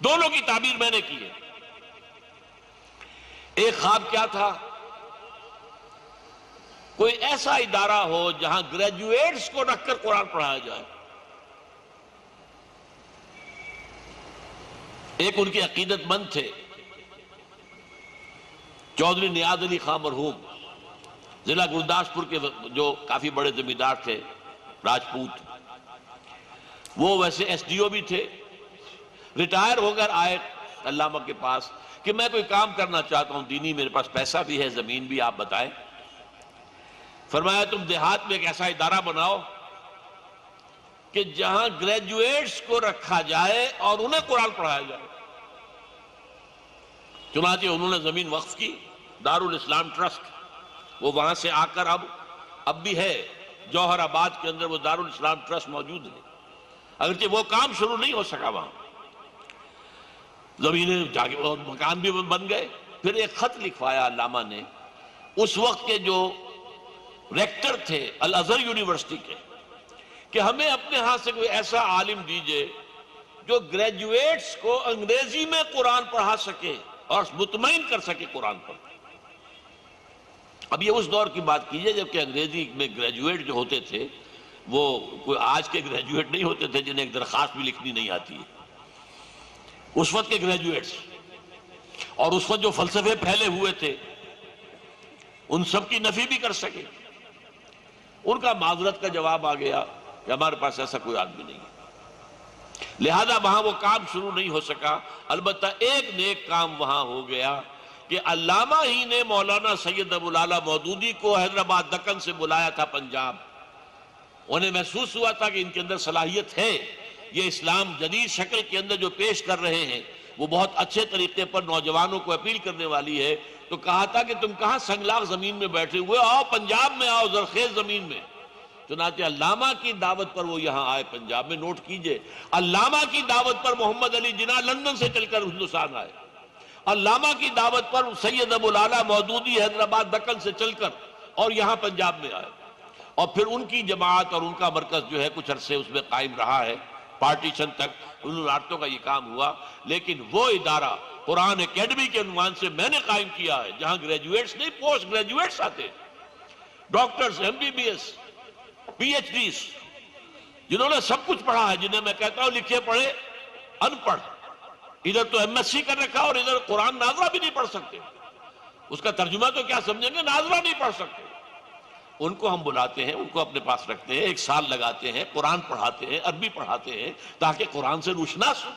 S2: دونوں کی تعبیر میں نے کی ہے. ایک خواب کیا تھا؟ کوئی ایسا ادارہ ہو جہاں گریجویٹس کو رکھ کر قرآن پڑھایا جائے. ایک ان کے عقیدت مند تھے چودھری نیاز علی خان مرحوم، ضلع گرداسپور کے جو کافی بڑے زمیندار تھے راجپوت. وہ ویسے ایس ڈی او بھی تھے، ریٹائر ہو کر آئے علامہ کے پاس کہ میں کوئی کام کرنا چاہتا ہوں دینی، میرے پاس پیسہ بھی ہے، زمین بھی، آپ بتائیں. فرمایا تم دیہات میں ایک ایسا ادارہ بناؤ کہ جہاں گریجویٹس کو رکھا جائے اور انہیں قرآن پڑھایا جائے. چنانچہ انہوں نے زمین وقف کی، دارالاسلام ٹرسٹ. وہ وہاں سے آ کر اب بھی ہے جوہر آباد کے اندر وہ دارالاسلام ٹرسٹ موجود ہے، اگرچہ وہ کام شروع نہیں ہو سکا. وہاں زمینیں جاگے اور مکان بھی بن گئے. پھر ایک خط لکھوایا علامہ نے اس وقت کے جو ریکٹر تھے الازہر یونیورسٹی کے کہ ہمیں اپنے ہاتھ سے کوئی ایسا عالم دیجئے جو گریجویٹس کو انگریزی میں قرآن پڑھا سکے اور مطمئن کر سکے قرآن پر. اب یہ اس دور کی بات کیجئے جبکہ انگریزی میں گریجویٹ جو ہوتے تھے وہ کوئی آج کے گریجویٹ نہیں ہوتے تھے جنہیں ایک درخواست بھی لکھنی نہیں آتی ہے. اس وقت کے گریجویٹس اور اس وقت جو فلسفے پھیلے ہوئے تھے ان سب کی نفی بھی کر سکے. ان کا معذرت کا جواب آ گیا کہ ہمارے پاس ایسا کوئی آدمی نہیں ہے، لہذا وہاں وہ کام شروع نہیں ہو سکا. البتہ ایک نیک کام وہاں ہو گیا کہ علامہ ہی نے مولانا سید ابوالعلا مودودی کو حیدرآباد دکن سے بلایا تھا پنجاب. انہیں محسوس ہوا تھا کہ ان کے اندر صلاحیت ہے، یہ اسلام جدید شکل کے اندر جو پیش کر رہے ہیں وہ بہت اچھے طریقے پر نوجوانوں کو اپیل کرنے والی ہے. تو کہا تھا کہ تم کہاں سنگلاخ زمین میں بیٹھے ہوئے، آؤ پنجاب میں آؤ، زرخیز زمین میں. چنانچہ علامہ کی دعوت پر وہ یہاں آئے پنجاب میں. نوٹ کیجئے، علامہ کی دعوت پر محمد علی جناح لندن سے چل کر ہندوستان آئے. علامہ کی دعوت پر سید ابوالعلا مودودی حیدرآباد دکن سے چل کر اور یہاں پنجاب میں آئے. اور پھر ان کی جماعت اور ان کا مرکز جو ہے کچھ عرصے اس میں قائم رہا ہے، پارٹیشن تک 1908 کا یہ کام ہوا. لیکن وہ ادارہ قرآن اکیڈمی کے عنوان سے میں نے قائم کیا ہے جہاں گریجویٹس نہیں، پوسٹ گریجویٹس آتے، doctors, M B B S, P H Ds, جنہوں نے سب کچھ پڑھا ہے، جنہیں میں کہتا ہوں لکھے پڑھے ان پڑھ. ادھر تو ایم ایس سی کر رکھا اور ادھر قرآن ناظرہ بھی نہیں پڑھ سکتے. اس کا ترجمہ تو کیا سمجھیں گے، ناظرہ نہیں پڑھ سکتے. ان کو ہم بلاتے ہیں، ان کو اپنے پاس رکھتے ہیں، 1 سال لگاتے ہیں، قرآن پڑھاتے ہیں، عربی پڑھاتے ہیں تاکہ قرآن سے روشناس ہو.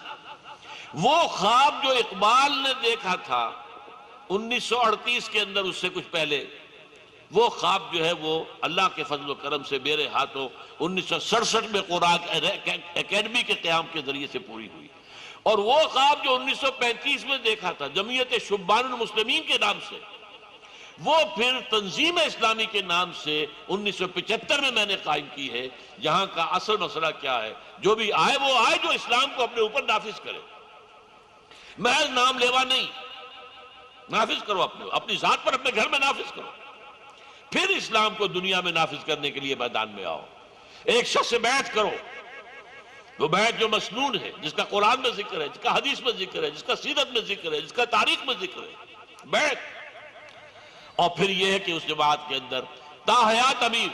S2: وہ خواب جو اقبال نے دیکھا تھا 1938 کے اندر، اس سے کچھ پہلے، وہ خواب جو ہے وہ اللہ کے فضل و کرم سے میرے ہاتھوں 1967 میں قرآن اکیڈمی کے قیام کے ذریعے سے پوری ہوئی. اور وہ خواب جو 1935 میں دیکھا تھا جمعیت شبان المسلمین کے نام سے، وہ پھر تنظیم اسلامی کے نام سے 1975 میں نے قائم کی ہے. یہاں کا اصل مسئلہ کیا ہے، جو بھی آئے وہ آئے جو اسلام کو اپنے اوپر نافذ کرے، محض نام لیوا نہیں، نافذ کرو اپنی ذات پر، اپنے گھر میں نافذ کرو، پھر اسلام کو دنیا میں نافذ کرنے کے لیے میدان میں آؤ. ایک شخص سے بیعت کرو، وہ بیعت جو مسنون ہے، جس کا قرآن میں ذکر ہے، جس کا حدیث میں ذکر ہے، جس کا سیرت میں ذکر ہے، جس کا تاریخ میں ذکر ہے، بیعت. اور پھر یہ ہے کہ اس جماعت کے اندر تا حیات امیر،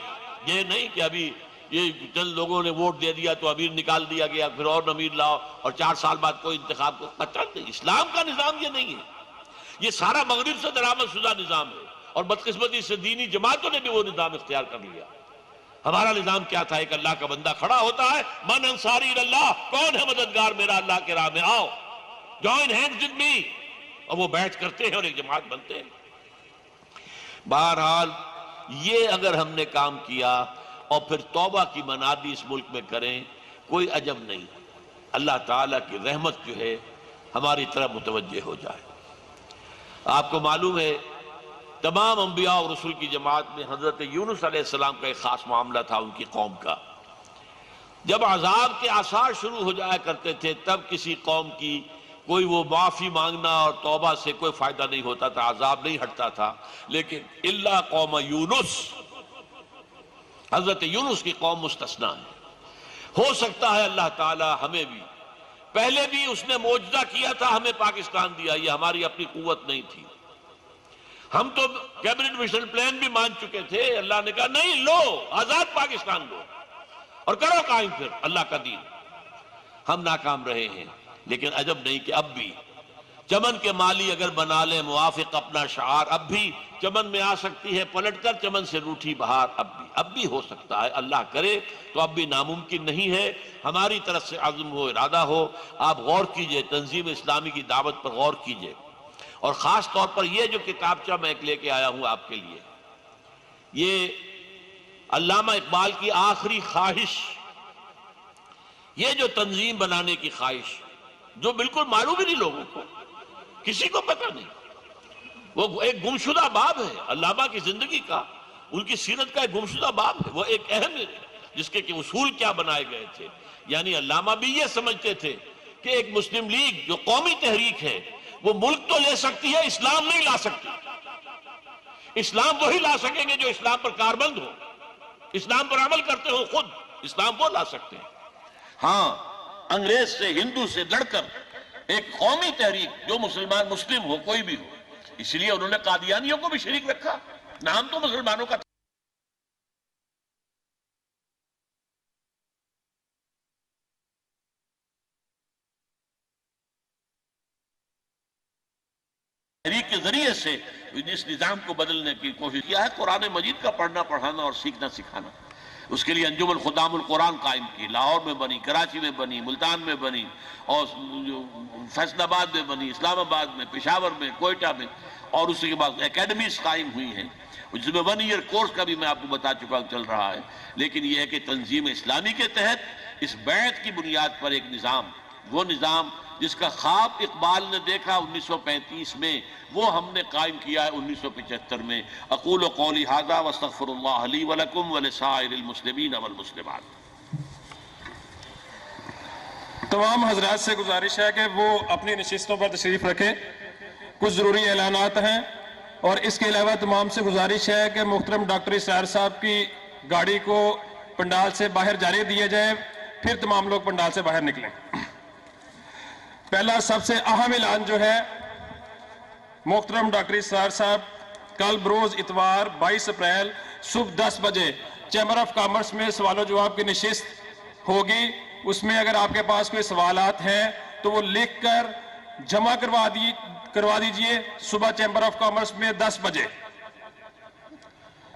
S2: یہ نہیں کہ ابھی یہ چند لوگوں نے ووٹ دے دیا تو امیر نکال دیا گیا، پھر اور امیر لاؤ اور 4 سال بعد کوئی انتخاب کو قطع نہیں. اسلام کا نظام یہ نہیں ہے، یہ سارا مغرب سے درآمد شدہ نظام ہے.
S1: اور بدقسمتی سے دینی جماعتوں نے بھی وہ نظام اختیار کر لیا. ہمارا نظام کیا تھا؟ ایک اللہ کا بندہ کھڑا ہوتا ہے، من انصاری اللہ، کون ہے مددگار میرا اللہ کے راہ میں، آؤ جوائن ہینڈز ود می، اور وہ بیٹھ کرتے ہیں اور ایک جماعت بنتے ہیں. بہرحال یہ اگر ہم نے کام کیا اور پھر توبہ کی منادی اس ملک میں کریں، کوئی عجب نہیں، اللہ تعالیٰ کی رحمت جو ہے ہماری طرف متوجہ ہو جائے. آپ کو معلوم ہے تمام انبیاء اور رسول کی جماعت میں حضرت یونس علیہ السلام کا ایک خاص معاملہ تھا ان کی قوم کا. جب عذاب کے آثار شروع ہو جایا کرتے تھے تب کسی قوم کی کوئی وہ معافی مانگنا اور توبہ سے کوئی فائدہ نہیں ہوتا تھا، عذاب نہیں ہٹتا تھا. لیکن الا قوم یونس، حضرت یونس کی قوم مستثنا ہے. ہو سکتا ہے اللہ تعالی ہمیں بھی، پہلے بھی اس نے معجزہ کیا تھا، ہمیں پاکستان دیا، یہ ہماری اپنی قوت نہیں تھی. ہم تو کیبنٹ مشن پلان بھی مان چکے تھے، اللہ نے کہا نہیں، لو آزاد پاکستان لو اور کرو قائم پھر اللہ کا دین. ہم ناکام رہے ہیں، لیکن عجب نہیں کہ اب بھی چمن کے مالی اگر بنا لیں موافق اپنا شعار، اب بھی چمن میں آ سکتی ہے پلٹ کر چمن سے روٹھی بہار. اب بھی ہو سکتا ہے، اللہ کرے تو اب بھی ناممکن نہیں ہے. ہماری طرف سے عزم ہو، ارادہ ہو. آپ غور کیجئے، تنظیم اسلامی کی دعوت پر غور کیجئے، اور خاص طور پر یہ جو کتابچہ میں ایک لے کے آیا ہوں آپ کے لیے، یہ علامہ اقبال کی آخری خواہش، یہ جو تنظیم بنانے کی خواہش، جو بالکل معلوم ہی نہیں لوگوں کو، کسی کو پتہ نہیں، وہ ایک گمشدہ باب ہے علامہ کی زندگی کا، ان کی سیرت کا ایک گمشدہ باب ہے. وہ ایک اہم ہے جس کے کہ اصول کیا بنائے گئے تھے. یعنی علامہ بھی یہ سمجھتے تھے کہ ایک مسلم لیگ جو قومی تحریک ہے وہ ملک تو لے سکتی ہے، اسلام نہیں لا سکتی. اسلام وہی لا سکیں گے جو اسلام پر کاربند ہو، اسلام پر عمل کرتے ہو خود، اسلام وہ لا سکتے ہیں. ہاں، انگریز سے، ہندو سے لڑ کر ایک قومی تحریک جو مسلمان، مسلم ہو، کوئی بھی ہو. اس لیے انہوں نے قادیانیوں کو بھی شریک رکھا، نام تو مسلمانوں کا تحریک کے ذریعے سے اس نظام کو بدلنے کی کوشش کیا ہے. قرآن مجید کا پڑھنا، پڑھانا اور سیکھنا، سکھانا. اس کے لیے انجمن خدام القرآن قائم کی، لاہور میں بنی، کراچی میں بنی، ملتان میں بنی، اور فیصل آباد میں بنی، اسلام آباد میں، پشاور میں، کوئٹہ میں، اور اسی کے بعد اکیڈمیز قائم ہوئی ہیں جس میں 1 ایئر کورس کا بھی میں آپ کو بتا چکا ہوں چل رہا ہے. لیکن یہ ہے کہ تنظیم اسلامی کے تحت اس بیعت کی بنیاد پر ایک نظام، وہ نظام جس کا خواب اقبال نے دیکھا 1935 میں، وہ ہم نے قائم کیا ہے 1975 میں. اقول قولی ھذا واستغفر اللہ لی ولکم ولسائر المسلمین والمسلمات.
S3: تمام حضرات سے گزارش ہے کہ وہ اپنی نشستوں پر تشریف رکھیں. کچھ ضروری اعلانات ہیں، اور اس کے علاوہ تمام سے گزارش ہے کہ محترم ڈاکٹر اسرار صاحب کی گاڑی کو پنڈال سے باہر جانے دیا جائے، پھر تمام لوگ پنڈال سے باہر نکلیں. پہلا سب سے اہم اعلان جو ہے، محترم ڈاکٹر اسرار صاحب کل بروز اتوار 22 اپریل صبح 10 بجے چیمبر آف کامرس میں سوال و جواب کی نشست ہوگی. اس میں اگر آپ کے پاس کوئی سوالات ہیں تو وہ لکھ کر جمع کروا دیجئے صبح چیمبر آف کامرس میں 10 بجے.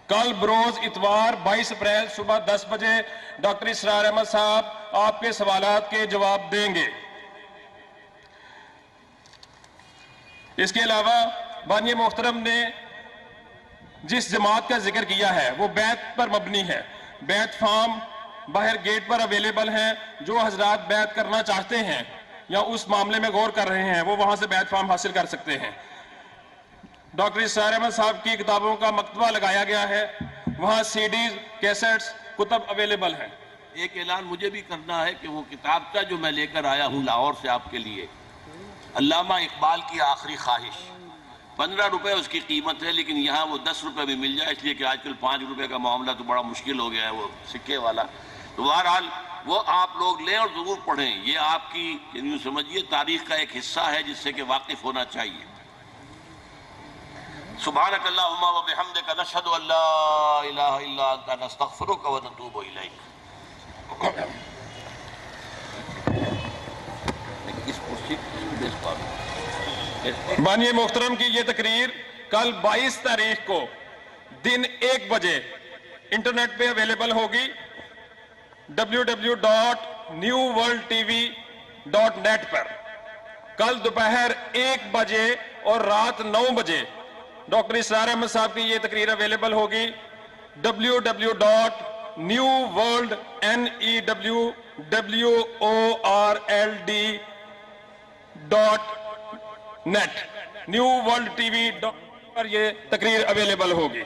S3: کل بروز اتوار 22 اپریل صبح 10 بجے ڈاکٹر اسرار احمد صاحب آپ کے سوالات کے جواب دیں گے. اس کے علاوہ بانی محترم نے جس جماعت کا ذکر کیا ہے وہ بیعت پر مبنی ہے. بیعت فارم باہر گیٹ پر اویلیبل ہیں. جو حضرات بیعت کرنا چاہتے ہیں یا اس معاملے میں غور کر رہے ہیں وہ وہاں سے بیعت فارم حاصل کر سکتے ہیں. ڈاکٹر اسرار احمد صاحب کی کتابوں کا مکتبہ لگایا گیا ہے، وہاں سی ڈیز، کیسٹس، کتب اویلیبل ہیں.
S1: ایک اعلان مجھے بھی کرنا ہے کہ وہ کتابچہ جو میں لے کر آیا ہوں لاہور سے آپ کے لیے، علامہ اقبال کی آخری خواہش، 15 روپے اس کی قیمت ہے، لیکن یہاں وہ 10 روپے میں مل جائے، اس لیے کہ آج کل 5 روپے کا معاملہ تو بڑا مشکل ہو گیا ہے وہ سکے والا. تو بہرحال وہ آپ لوگ لیں اور ضرور پڑھیں. یہ آپ کی یوں سمجھیے تاریخ کا ایک حصہ ہے جس سے کہ واقف ہونا چاہیے. سبحانک اللہم و بحمدک نشہد ان لا الہ الا انت نستغفرک و نتوب الیک.
S3: بانی محترم کی یہ تقریر کل 22 تاریخ کو دن 1 بجے انٹرنیٹ پہ اویلیبل ہوگی www.newworldtv.net پر. کل دوپہر 1 بجے اور رات 9 بجے ڈاکٹر اسرار احمد صاحب کی یہ تقریر اویلیبل ہوگی www.newworld.net نیو ورلڈ ٹی وی پر یہ تقریر اویلیبل ہوگی.